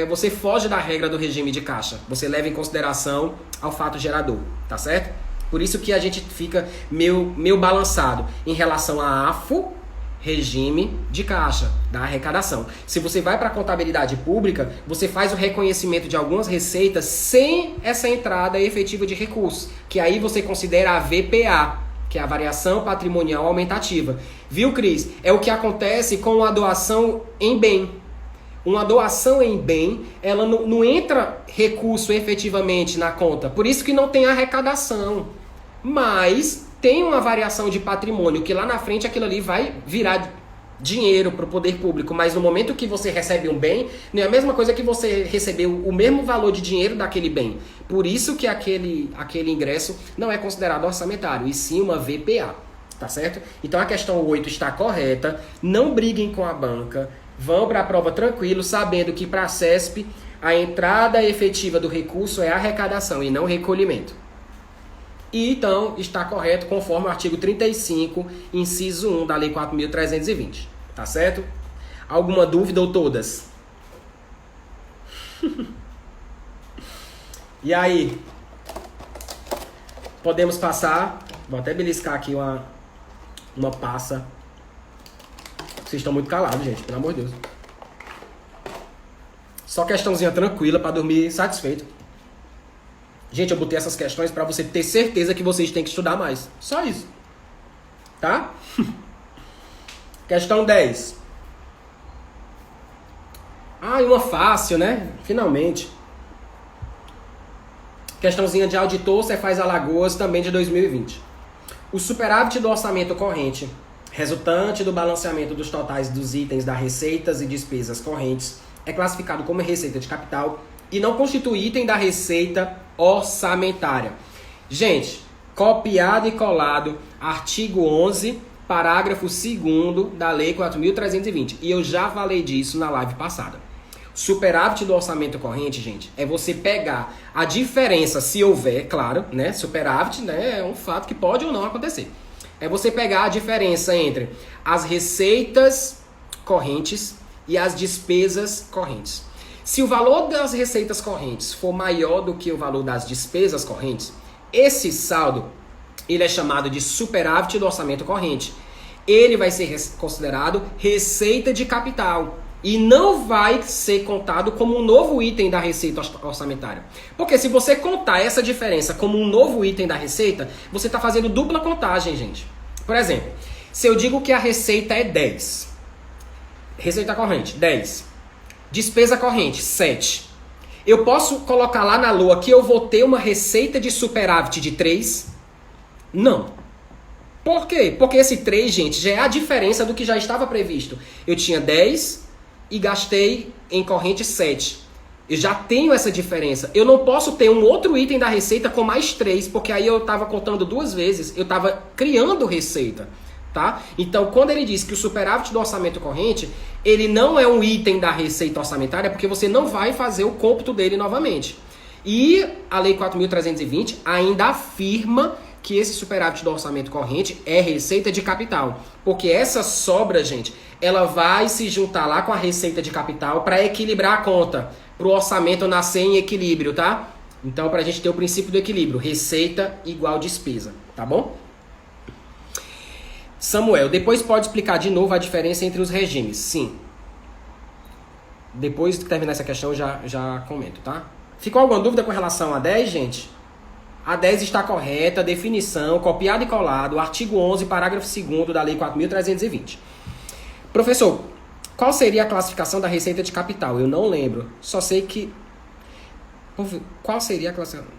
Speaker 1: você foge da regra do regime de caixa. Você leva em consideração ao fato gerador, tá certo? Por isso que a gente fica meio balançado em relação a AFO, regime de caixa, da arrecadação. Se você vai para a contabilidade pública, você faz o reconhecimento de algumas receitas sem essa entrada efetiva de recursos, que aí você considera a VPA, que é a variação patrimonial aumentativa. Viu, Cris? É o que acontece com a doação em bem. Uma doação em bem, ela não entra recurso efetivamente na conta. Por isso que não tem arrecadação. Mas tem uma variação de patrimônio, que lá na frente aquilo ali vai virar dinheiro para o poder público. Mas no momento que você recebe um bem, não é a mesma coisa que você recebeu o mesmo valor de dinheiro daquele bem. Por isso que aquele ingresso não é considerado orçamentário, e sim uma VPA. Tá certo? Então a questão 8 está correta. Não briguem com a banca. Vão para a prova tranquilo, sabendo que para a CESP a entrada efetiva do recurso é arrecadação e não recolhimento. E então está correto conforme o artigo 35, inciso 1 da Lei 4.320. Tá certo? Alguma dúvida ou todas? E aí? Podemos passar? Vou até beliscar aqui uma passa. Vocês estão muito calados, gente, pelo amor de Deus. Só questãozinha tranquila para dormir satisfeito. Gente, eu botei essas questões para você ter certeza que vocês têm que estudar mais. Só isso. Tá? Questão 10. Ah, e uma fácil, né? Finalmente. Questãozinha de auditor, Cefaz Alagoas, também de 2020. O superávit do orçamento corrente, resultante do balanceamento dos totais dos itens das receitas e despesas correntes, é classificado como receita de capital e não constitui item da receita orçamentária. Gente, copiado e colado, artigo 11, parágrafo 2º da Lei 4.320. E eu já falei disso na live passada. Superávit do orçamento corrente, gente, é você pegar a diferença, se houver, claro, né? Superávit, né, é um fato que pode ou não acontecer. É você pegar a diferença entre as receitas correntes e as despesas correntes. Se o valor das receitas correntes for maior do que o valor das despesas correntes, esse saldo ele é chamado de superávit do orçamento corrente. Ele vai ser considerado receita de capital e não vai ser contado como um novo item da receita orçamentária. Porque se você contar essa diferença como um novo item da receita, você está fazendo dupla contagem, gente. Por exemplo, se eu digo que a receita é 10, receita corrente, 10, despesa corrente, 7, eu posso colocar lá na lua que eu vou ter uma receita de superávit de 3? Não. Por quê? Porque esse 3, gente, já é a diferença do que já estava previsto. Eu tinha 10 e gastei em corrente 7. Eu já tenho essa diferença. Eu não posso ter um outro item da receita com mais 3, porque aí eu estava contando duas vezes, eu estava criando receita. Tá? Então, quando ele diz que o superávit do orçamento corrente, ele não é um item da receita orçamentária, porque você não vai fazer o cômputo dele novamente. E a Lei 4.320 ainda afirma que esse superávit do orçamento corrente é receita de capital. Porque essa sobra, gente, ela vai se juntar lá com a receita de capital para equilibrar a conta, para o orçamento nascer em equilíbrio, tá? Então, para a gente ter o princípio do equilíbrio, receita igual despesa, tá bom? Samuel, depois pode explicar de novo a diferença entre os regimes? Sim. Depois de terminar essa questão, já comento, tá? Ficou alguma dúvida com relação a 10, gente? A 10 está correta, definição, copiado e colado, artigo 11, parágrafo 2º da Lei 4.320. Professor, qual seria a classificação da receita de capital? Eu não lembro. Só sei que... Qual seria a classificação?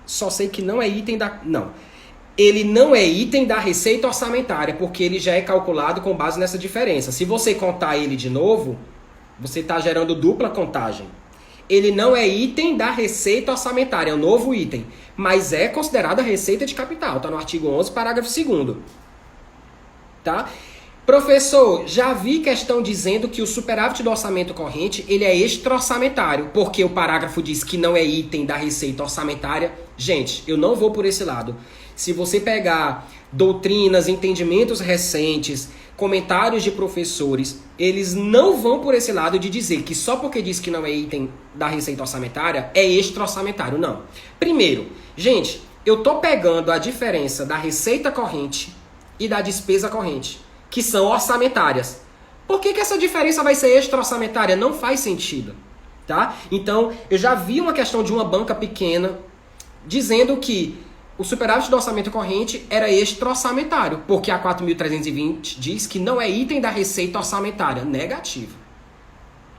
Speaker 1: Só sei que não é item da... Não. Ele não é item da receita orçamentária, porque ele já é calculado com base nessa diferença. Se você contar ele de novo, você está gerando dupla contagem. Ele não é item da receita orçamentária, é um novo item, mas é considerado a receita de capital. Está no artigo 11, parágrafo 2º. Tá? Professor, já vi questão dizendo que o superávit do orçamento corrente ele é extra-orçamentário, porque o parágrafo diz que não é item da receita orçamentária. Gente, eu não vou por esse lado. Se você pegar doutrinas, entendimentos recentes, comentários de professores, eles não vão por esse lado de dizer que só porque diz que não é item da receita orçamentária, é extra-orçamentário, não. Primeiro, gente, eu tô pegando a diferença da receita corrente e da despesa corrente, que são orçamentárias. Por que essa diferença vai ser extra-orçamentária? Não faz sentido, tá? Então, eu já vi uma questão de uma banca pequena dizendo que o superávit do orçamento corrente era extra-orçamentário, porque a 4.320 diz que não é item da receita orçamentária. Negativo.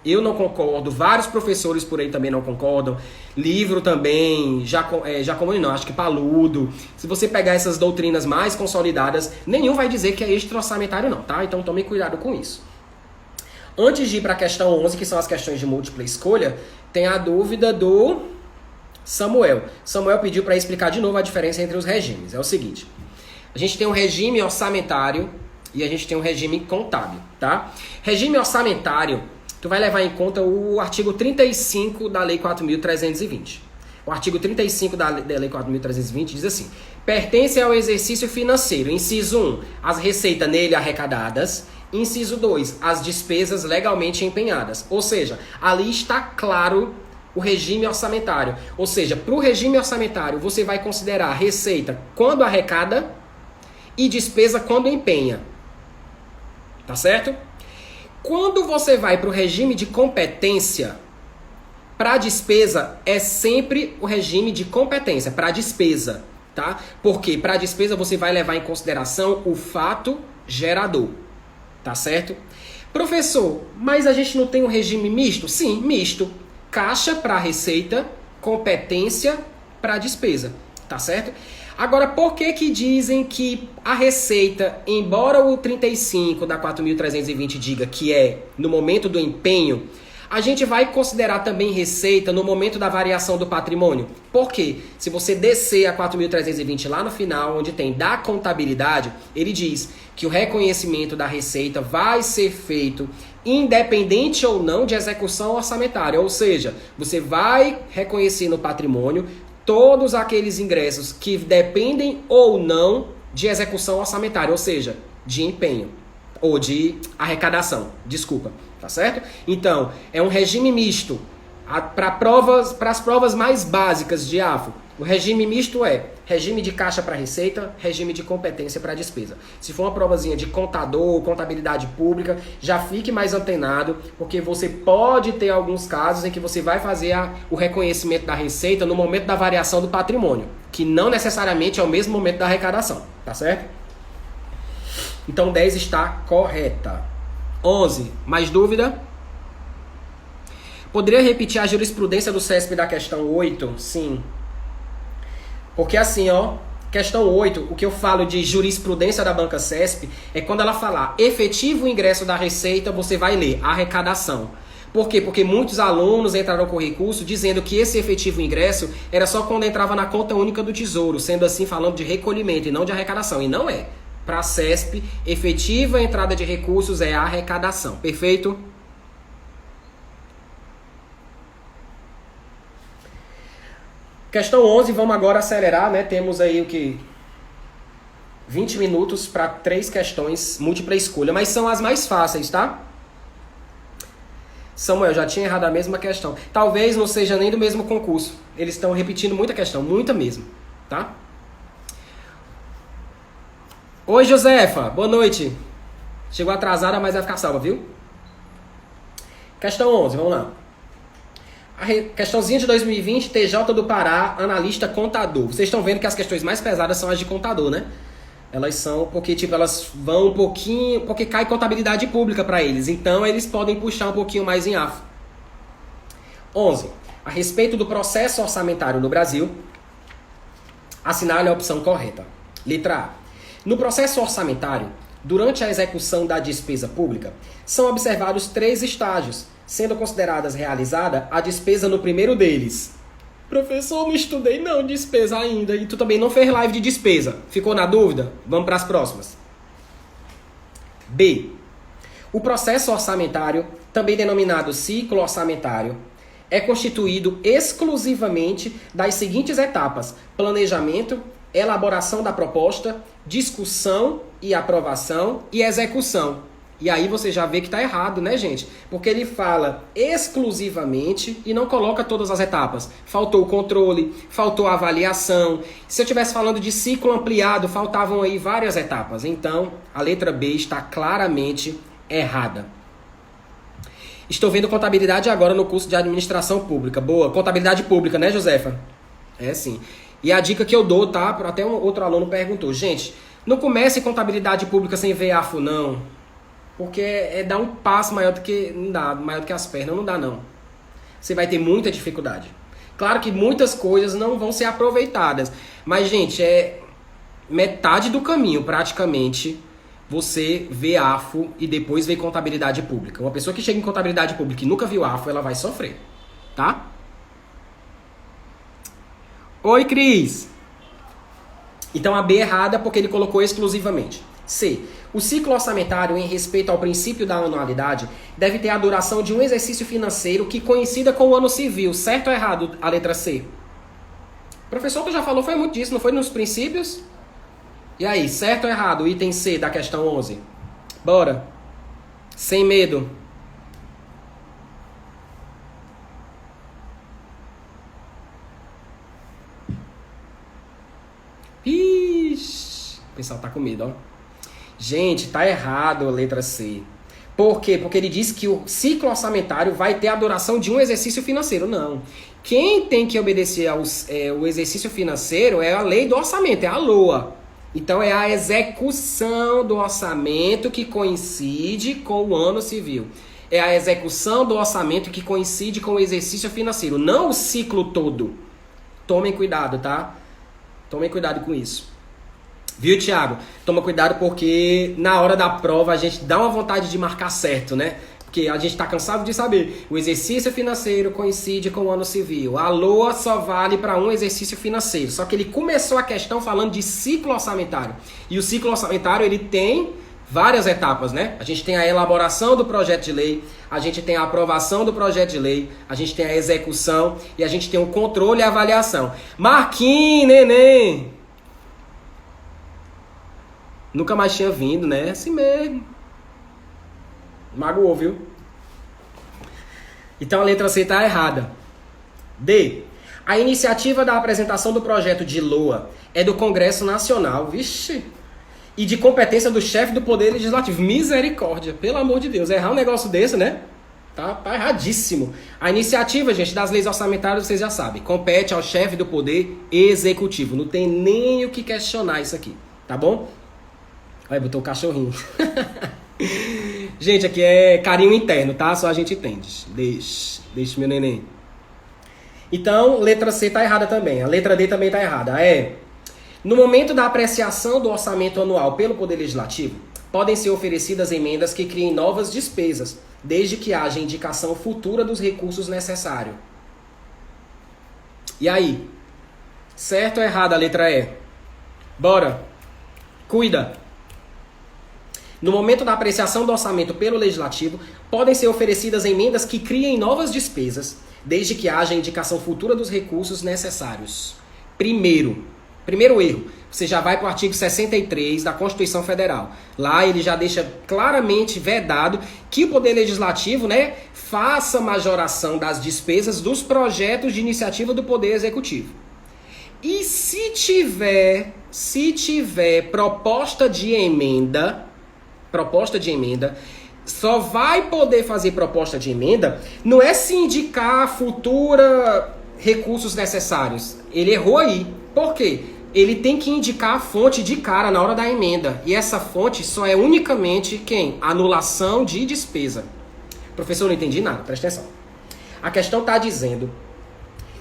Speaker 1: Eu não concordo, vários professores por aí também não concordam, livro também, Giacomoni não, acho que Paludo. Se você pegar essas doutrinas mais consolidadas, nenhum vai dizer que é extra-orçamentário não, tá? Então tome cuidado com isso. Antes de ir para a questão 11, que são as questões de múltipla escolha, tem a dúvida do Samuel. Samuel pediu para explicar de novo a diferença entre os regimes. É o seguinte, a gente tem um regime orçamentário e a gente tem um regime contábil, tá? Regime orçamentário, tu vai levar em conta o artigo 35 da Lei 4.320. O artigo 35 da Lei 4.320 diz assim: pertence ao exercício financeiro, inciso 1, as receitas nele arrecadadas, inciso 2, as despesas legalmente empenhadas. Ou seja, ali está claro o regime orçamentário. Ou seja, para o regime orçamentário, você vai considerar receita quando arrecada e despesa quando empenha. Tá certo? Quando você vai para o regime de competência, para a despesa é sempre o regime de competência, para a despesa, tá? Porque para a despesa você vai levar em consideração o fato gerador, tá certo? Professor, mas a gente não tem um regime misto? Sim, misto. Caixa para receita, competência para despesa, tá certo? Agora, por que dizem que a receita, embora o 35 da 4.320 diga que é no momento do empenho, a gente vai considerar também receita no momento da variação do patrimônio? Por quê? Se você descer a 4.320 lá no final, onde tem da contabilidade, ele diz que o reconhecimento da receita vai ser feito independente ou não de execução orçamentária. Ou seja, você vai reconhecer no patrimônio todos aqueles ingressos que dependem ou não de execução orçamentária, ou seja, de empenho ou de arrecadação, desculpa, tá certo? Então, é um regime misto. Para as provas mais básicas de AFO, o regime misto é regime de caixa para receita, regime de competência para despesa. Se for uma provazinha de contador, contabilidade pública, já fique mais antenado, porque você pode ter alguns casos em que você vai fazer o reconhecimento da receita no momento da variação do patrimônio, que não necessariamente é o mesmo momento da arrecadação, tá certo? Então 10 está correta. 11, mais dúvida? Poderia repetir a jurisprudência do CESP da questão 8? Sim. Porque assim, ó, questão 8, o que eu falo de jurisprudência da banca CESP é quando ela falar efetivo ingresso da receita, você vai ler arrecadação. Por quê? Porque muitos alunos entraram com recurso dizendo que esse efetivo ingresso era só quando entrava na conta única do Tesouro, sendo assim falando de recolhimento e não de arrecadação. E não é. Para a CESP, efetiva entrada de recursos é arrecadação. Perfeito? Questão 11, vamos agora acelerar, né? Temos aí o que? 20 minutos para 3 questões, múltipla escolha, mas são as mais fáceis, tá? Samuel, já tinha errado a mesma questão. Talvez não seja nem do mesmo concurso. Eles estão repetindo muita questão, muita mesmo, tá? Oi, Josefa, boa noite. Chegou atrasada, mas vai ficar salva, viu? Questão 11, vamos lá. A questãozinha de 2020, TJ do Pará, analista contador. Vocês estão vendo que as questões mais pesadas são as de contador, né? Elas são porque, tipo, elas vão um pouquinho... Porque cai contabilidade pública para eles. Então, eles podem puxar um pouquinho mais em AFO. 11. A respeito do processo orçamentário no Brasil, assinale a opção correta. Letra A. No processo orçamentário, durante a execução da despesa pública, são observados 3 estágios, sendo consideradas realizada a despesa no primeiro deles. Professor, não estudei não despesa ainda. E tu também não fez live de despesa. Ficou na dúvida? Vamos para as próximas. B. O processo orçamentário, também denominado ciclo orçamentário, é constituído exclusivamente das seguintes etapas: planejamento, elaboração da proposta, discussão e aprovação e execução. E aí você já vê que está errado, né, gente? Porque ele fala exclusivamente e não coloca todas as etapas. Faltou o controle, faltou a avaliação. Se eu estivesse falando de ciclo ampliado, faltavam aí várias etapas. Então, a letra B está claramente errada. Estou vendo contabilidade agora no curso de administração pública. Boa, contabilidade pública, né, Josefa? É sim. E a dica que eu dou, tá? Até um outro aluno perguntou. Gente, não comece contabilidade pública sem VEAFO, não. Porque é dar um passo maior do que não dá, maior do que as pernas, não dá não. Você vai ter muita dificuldade. Claro que muitas coisas não vão ser aproveitadas, mas gente, é metade do caminho praticamente você vê AFO e depois vê contabilidade pública. Uma pessoa que chega em contabilidade pública e nunca viu AFO, ela vai sofrer, tá? Oi, Cris. Então a B errada porque ele colocou exclusivamente. C. O ciclo orçamentário, em respeito ao princípio da anualidade, deve ter a duração de um exercício financeiro que coincida com o ano civil. Certo ou errado a letra C? O professor que já falou foi muito disso, não foi nos princípios? E aí, certo ou errado? O item C da questão 11. Bora. Sem medo. Ixi, o pessoal tá com medo, ó. Gente, tá errado a letra C. Por quê? Porque ele diz que o ciclo orçamentário vai ter a duração de um exercício financeiro. Não. Quem tem que obedecer o exercício financeiro é a lei do orçamento, é a LOA. Então é a execução do orçamento que coincide com o ano civil. É a execução do orçamento que coincide com o exercício financeiro, não o ciclo todo. Tomem cuidado, tá? Tomem cuidado com isso. Viu, Thiago? Toma cuidado porque na hora da prova a gente dá uma vontade de marcar certo, né? Porque a gente tá cansado de saber. O exercício financeiro coincide com o ano civil. A LOA só vale para um exercício financeiro. Só que ele começou a questão falando de ciclo orçamentário. E o ciclo orçamentário, ele tem várias etapas, né? A gente tem a elaboração do projeto de lei, a gente tem a aprovação do projeto de lei, a gente tem a execução e a gente tem o controle e a avaliação. Marquinhos, neném! Nunca mais tinha vindo, né? Assim mesmo. Magoou, viu? Então a letra C está errada. D. A iniciativa da apresentação do projeto de LOA é do Congresso Nacional, vixe, e de competência do chefe do Poder Legislativo. Misericórdia, pelo amor de Deus. Errar um negócio desse, né? Tá erradíssimo. A iniciativa, gente, das leis orçamentárias, vocês já sabem, compete ao chefe do Poder Executivo. Não tem nem o que questionar isso aqui, tá bom? Olha, botou o cachorrinho. Gente, aqui é carinho interno, tá? Só a gente entende. Deixa meu neném. Então, letra C tá errada também. A letra D também tá errada. No momento da apreciação do orçamento anual pelo Poder Legislativo, podem ser oferecidas emendas que criem novas despesas, desde que haja indicação futura dos recursos necessários. E aí? Certo ou errado a letra E? Bora. Cuida. No momento da apreciação do orçamento pelo Legislativo, podem ser oferecidas emendas que criem novas despesas, desde que haja indicação futura dos recursos necessários. Primeiro erro, você já vai para o artigo 63 da Constituição Federal. Lá ele já deixa claramente vedado que o Poder Legislativo, né, faça majoração das despesas dos projetos de iniciativa do Poder Executivo. E se tiver proposta de emenda, só vai poder fazer proposta de emenda, não é se indicar futura recursos necessários. Ele errou aí. Por quê? Ele tem que indicar a fonte de cara na hora da emenda. E essa fonte só é unicamente quem? Anulação de despesa. Professor, não entendi nada, presta atenção. A questão está dizendo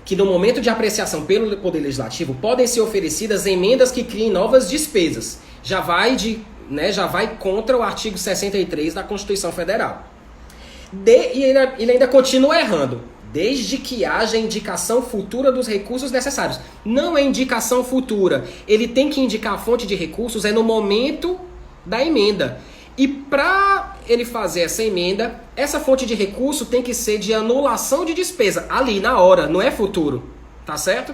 Speaker 1: que no momento de apreciação pelo Poder Legislativo podem ser oferecidas emendas que criem novas despesas. Já vai contra o artigo 63 da Constituição Federal. E ele ainda continua errando. Desde que haja indicação futura dos recursos necessários. Não é indicação futura. Ele tem que indicar a fonte de recursos no momento da emenda. E para ele fazer essa emenda, essa fonte de recurso tem que ser de anulação de despesa, ali na hora, não é futuro, tá certo?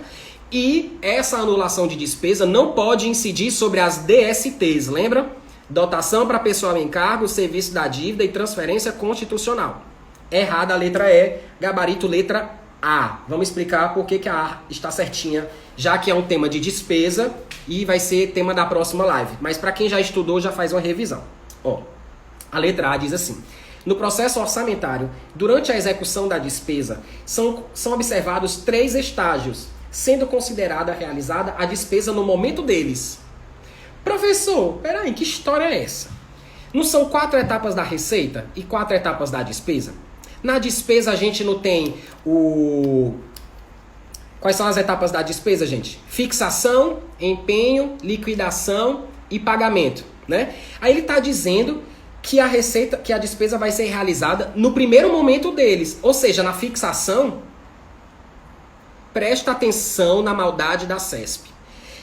Speaker 1: E essa anulação de despesa não pode incidir sobre as DSTs, lembra? Dotação para pessoal em cargo, serviço da dívida e transferência constitucional. Errada a letra E, gabarito letra A. Vamos explicar por que a A está certinha, já que é um tema de despesa e vai ser tema da próxima live. Mas para quem já estudou, já faz uma revisão. Ó, a letra A diz assim: no processo orçamentário, durante a execução da despesa, são observados 3 estágios, sendo considerada realizada a despesa no momento deles. Professor, peraí, que história é essa? Não são 4 etapas da receita e 4 etapas da despesa? Na despesa a gente não tem o... Quais são as etapas da despesa, gente? Fixação, empenho, liquidação e pagamento, né? Aí ele está dizendo que a receita, que a despesa vai ser realizada no primeiro momento deles, ou seja, na fixação. Presta atenção na maldade da CESP.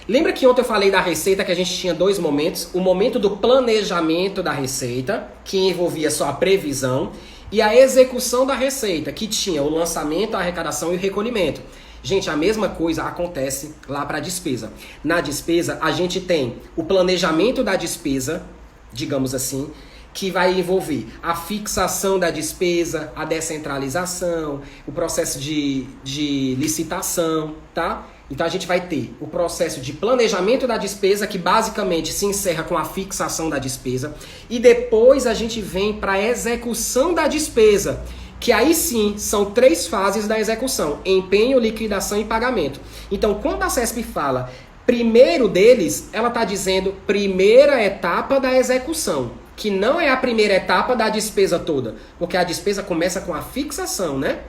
Speaker 1: Lembra que ontem eu falei da receita que a gente tinha 2 momentos? O momento do planejamento da receita, que envolvia só a previsão, e a execução da receita, que tinha o lançamento, a arrecadação e o recolhimento. Gente, a mesma coisa acontece lá para a despesa. Na despesa, a gente tem o planejamento da despesa, digamos assim, que vai envolver a fixação da despesa, a descentralização, o processo de licitação, tá? Então a gente vai ter o processo de planejamento da despesa, que basicamente se encerra com a fixação da despesa, e depois a gente vem para a execução da despesa, que aí sim são 3 fases da execução: empenho, liquidação e pagamento. Então quando a CESP fala primeiro deles, ela está dizendo primeira etapa da execução, que não é a primeira etapa da despesa toda, porque a despesa começa com a fixação, né?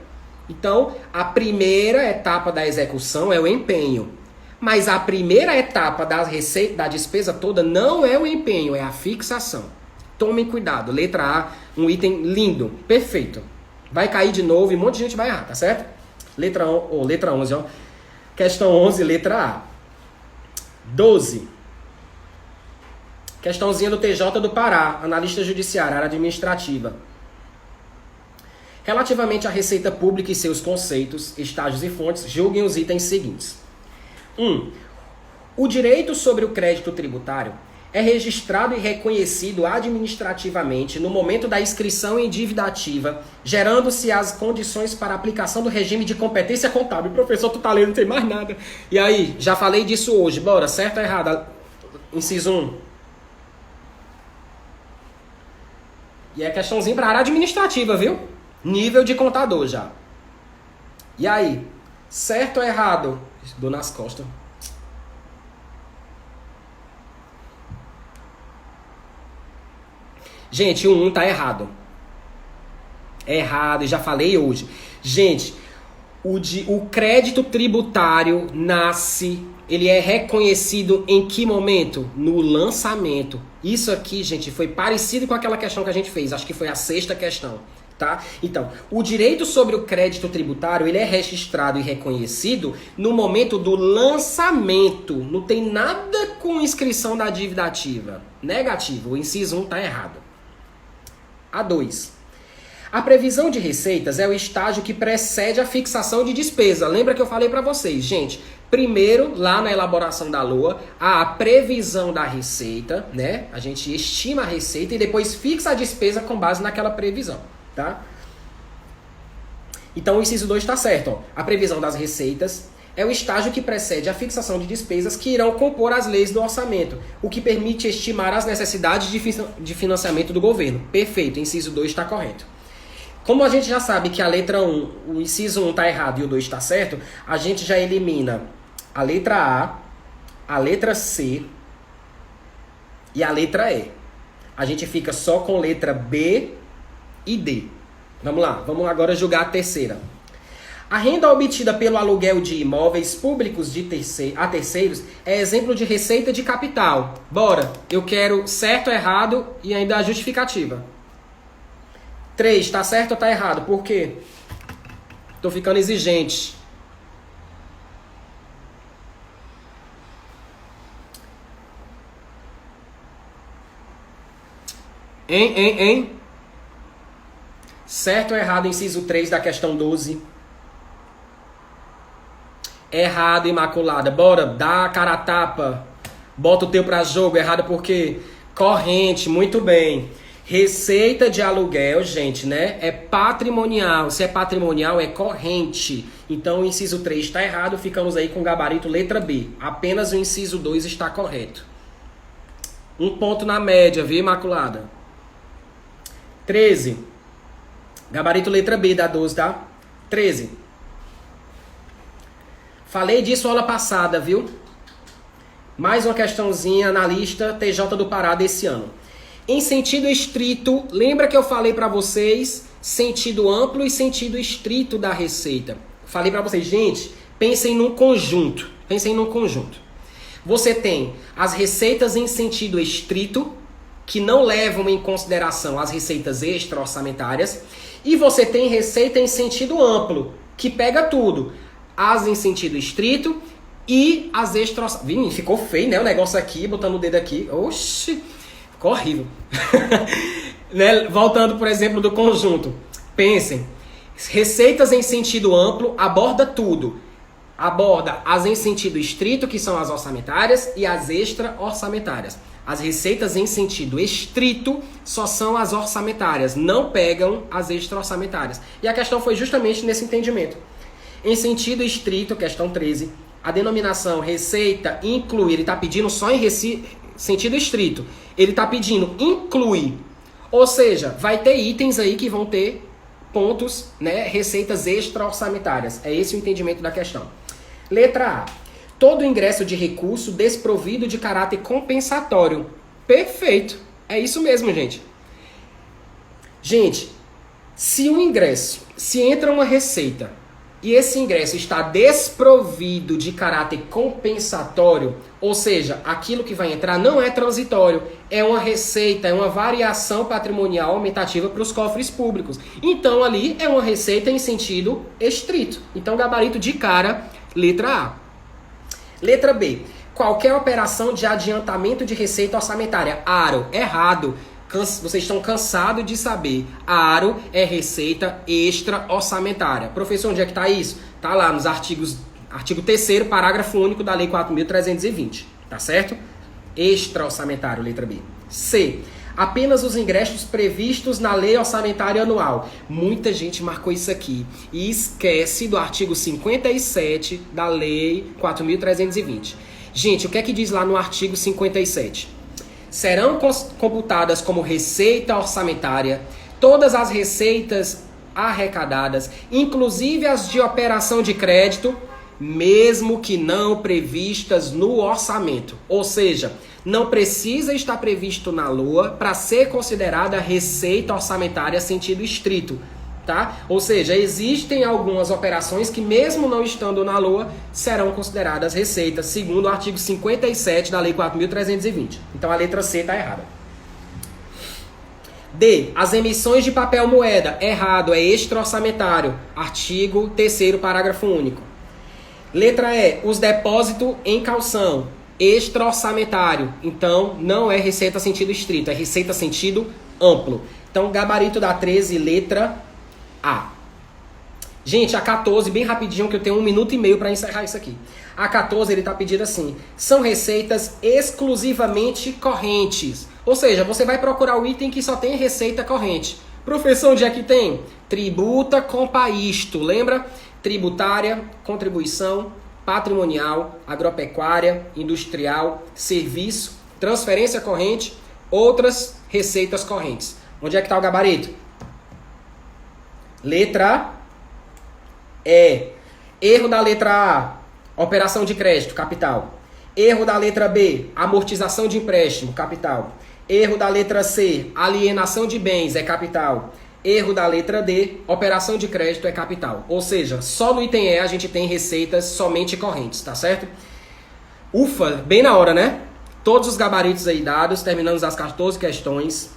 Speaker 1: Então, a primeira etapa da execução é o empenho. Mas a primeira etapa da receita, da despesa toda não é o empenho, é a fixação. Tomem cuidado. Letra A, um item lindo, perfeito. Vai cair de novo e um monte de gente vai errar, tá certo? Letra 11, ó. Questão 11, letra A. 12. Questãozinha do TJ do Pará, analista judiciário, área administrativa. Relativamente à receita pública e seus conceitos, estágios e fontes, julguem os itens seguintes. 1. O direito sobre o crédito tributário é registrado e reconhecido administrativamente no momento da inscrição em dívida ativa, gerando-se as condições para a aplicação do regime de competência contábil. Professor, tu tá lendo, não tem mais nada. E aí, já falei disso hoje, bora, certo ou errado? Inciso 1. E é questãozinho para a área administrativa, viu? Nível de contador já. E aí? Certo ou errado? Dor nas costas. Gente, o 1 tá errado. É errado, já falei hoje. Gente, o crédito tributário nasce, ele é reconhecido em que momento? No lançamento. Isso aqui, gente, foi parecido com aquela questão que a gente fez. Acho que foi a 6ª questão. Tá? Então, o direito sobre o crédito tributário, ele é registrado e reconhecido no momento do lançamento. Não tem nada com inscrição da dívida ativa. Negativo, o inciso 1 está errado. A2. A previsão de receitas é o estágio que precede a fixação de despesa. Lembra que eu falei para vocês, gente? Primeiro, lá na elaboração da LOA, há a previsão da receita, né? A gente estima a receita e depois fixa a despesa com base naquela previsão. Tá? Então o inciso 2 está certo, ó. A previsão das receitas é o estágio que precede a fixação de despesas que irão compor as leis do orçamento, o que permite estimar as necessidades de financiamento do governo. Perfeito, o inciso 2 está correto. Como a gente já sabe que a letra 1, o inciso 1 está errado e o 2 está certo, a gente já elimina a letra A, a letra C e a letra E. A gente fica só com letra B e D. Vamos lá, vamos agora julgar a terceira. A renda obtida pelo aluguel de imóveis públicos a terceiros é exemplo de receita de capital. Bora, eu quero certo ou errado e ainda a justificativa. 3, tá certo ou tá errado? Por quê? Tô ficando exigente. Hein? Certo ou errado, inciso 3 da questão 12? Errado, Imaculada. Bora, dá a cara a tapa. Bota o teu pra jogo. Errado por quê? Corrente, muito bem. Receita de aluguel, gente, né? É patrimonial. Se é patrimonial, é corrente. Então, o inciso 3 está errado. Ficamos aí com o gabarito letra B. Apenas o inciso 2 está correto. Um ponto na média, viu, Imaculada? 13. Gabarito letra B da 12, tá? 13. Falei disso aula passada, viu? Mais uma questãozinha na lista TJ do Pará desse ano. Em sentido estrito, lembra que eu falei para vocês sentido amplo e sentido estrito da receita? Falei para vocês, gente, pensem num conjunto. Pensem num conjunto. Você tem as receitas em sentido estrito, que não levam em consideração as receitas extra-orçamentárias, e você tem receita em sentido amplo, que pega tudo. As em sentido estrito e as extra... Ficou feio, né? O negócio aqui, botando o dedo aqui. Oxi, ficou horrível. Né? Voltando, por exemplo, do conjunto. Pensem, receitas em sentido amplo aborda tudo. Aborda as em sentido estrito, que são as orçamentárias, e as extra-orçamentárias. As receitas em sentido estrito só são as orçamentárias, não pegam as extra-orçamentárias. E a questão foi justamente nesse entendimento. Em sentido estrito, questão 13, a denominação receita inclui, ele está pedindo só em sentido estrito, ele está pedindo inclui, ou seja, vai ter itens aí que vão ter pontos, né, receitas extra-orçamentárias. É esse o entendimento da questão. Letra A. Todo ingresso de recurso desprovido de caráter compensatório. Perfeito. É isso mesmo, gente. Gente, se entra uma receita e esse ingresso está desprovido de caráter compensatório, ou seja, aquilo que vai entrar não é transitório, é uma receita, é uma variação patrimonial aumentativa para os cofres públicos. Então ali é uma receita em sentido estrito. Então gabarito de cara, letra A. Letra B. Qualquer operação de adiantamento de receita orçamentária. Aro, errado. Vocês estão cansados de saber. Aro é receita extra orçamentária. Professor, onde é que está isso? Está lá nos artigo 3º, parágrafo único da Lei 4.320. Tá certo? Extra orçamentário, letra B. C. Apenas os ingressos previstos na Lei Orçamentária Anual. Muita gente marcou isso aqui e esquece do artigo 57 da Lei 4.320. Gente, o que é que diz lá no artigo 57? Serão computadas como receita orçamentária todas as receitas arrecadadas, inclusive as de operação de crédito, mesmo que não previstas no orçamento. Ou seja, não precisa estar previsto na LOA para ser considerada receita orçamentária sentido estrito, tá? Ou seja, existem algumas operações que mesmo não estando na LOA serão consideradas receitas, segundo o artigo 57 da Lei 4.320. Então a letra C está errada. D. As emissões de papel moeda. Errado, é extra-orçamentário. Artigo 3º, parágrafo único. Letra E. Os depósitos em calção. Extra-orçamentário. Então, não é receita sentido estrito, é receita sentido amplo. Então, gabarito da 13, letra A. Gente, a 14, bem rapidinho, que eu tenho 1 minuto e meio para encerrar isso aqui. A 14, ele está pedindo assim, são receitas exclusivamente correntes. Ou seja, você vai procurar o item que só tem receita corrente. Professor, onde é que tem? Tributa, compa isto, lembra? Tributária, contribuição, patrimonial, agropecuária, industrial, serviço, transferência corrente, outras receitas correntes. Onde é que está o gabarito? Letra E. Erro da letra A, operação de crédito, capital. Erro da letra B, amortização de empréstimo, capital. Erro da letra C, alienação de bens, é capital. Erro da letra D, operação de crédito é capital. Ou seja, só no item E a gente tem receitas somente correntes, tá certo? Ufa, bem na hora, né? Todos os gabaritos aí dados, terminamos as 14 questões.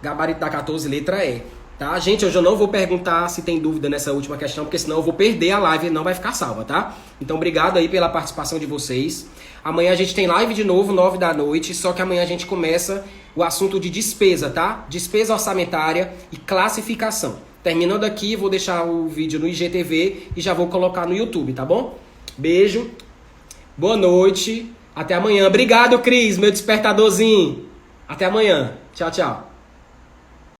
Speaker 1: Gabarito da 14, letra E. Tá? Gente, hoje eu não vou perguntar se tem dúvida nessa última questão, porque senão eu vou perder a live e não vai ficar salva, tá? Então, obrigado aí pela participação de vocês. Amanhã a gente tem live de novo, 9 da noite, só que amanhã a gente começa o assunto de despesa, tá? Despesa orçamentária e classificação. Terminando aqui, vou deixar o vídeo no IGTV e já vou colocar no YouTube, tá bom? Beijo, boa noite, até amanhã. Obrigado, Cris, meu despertadorzinho. Até amanhã. Tchau, tchau.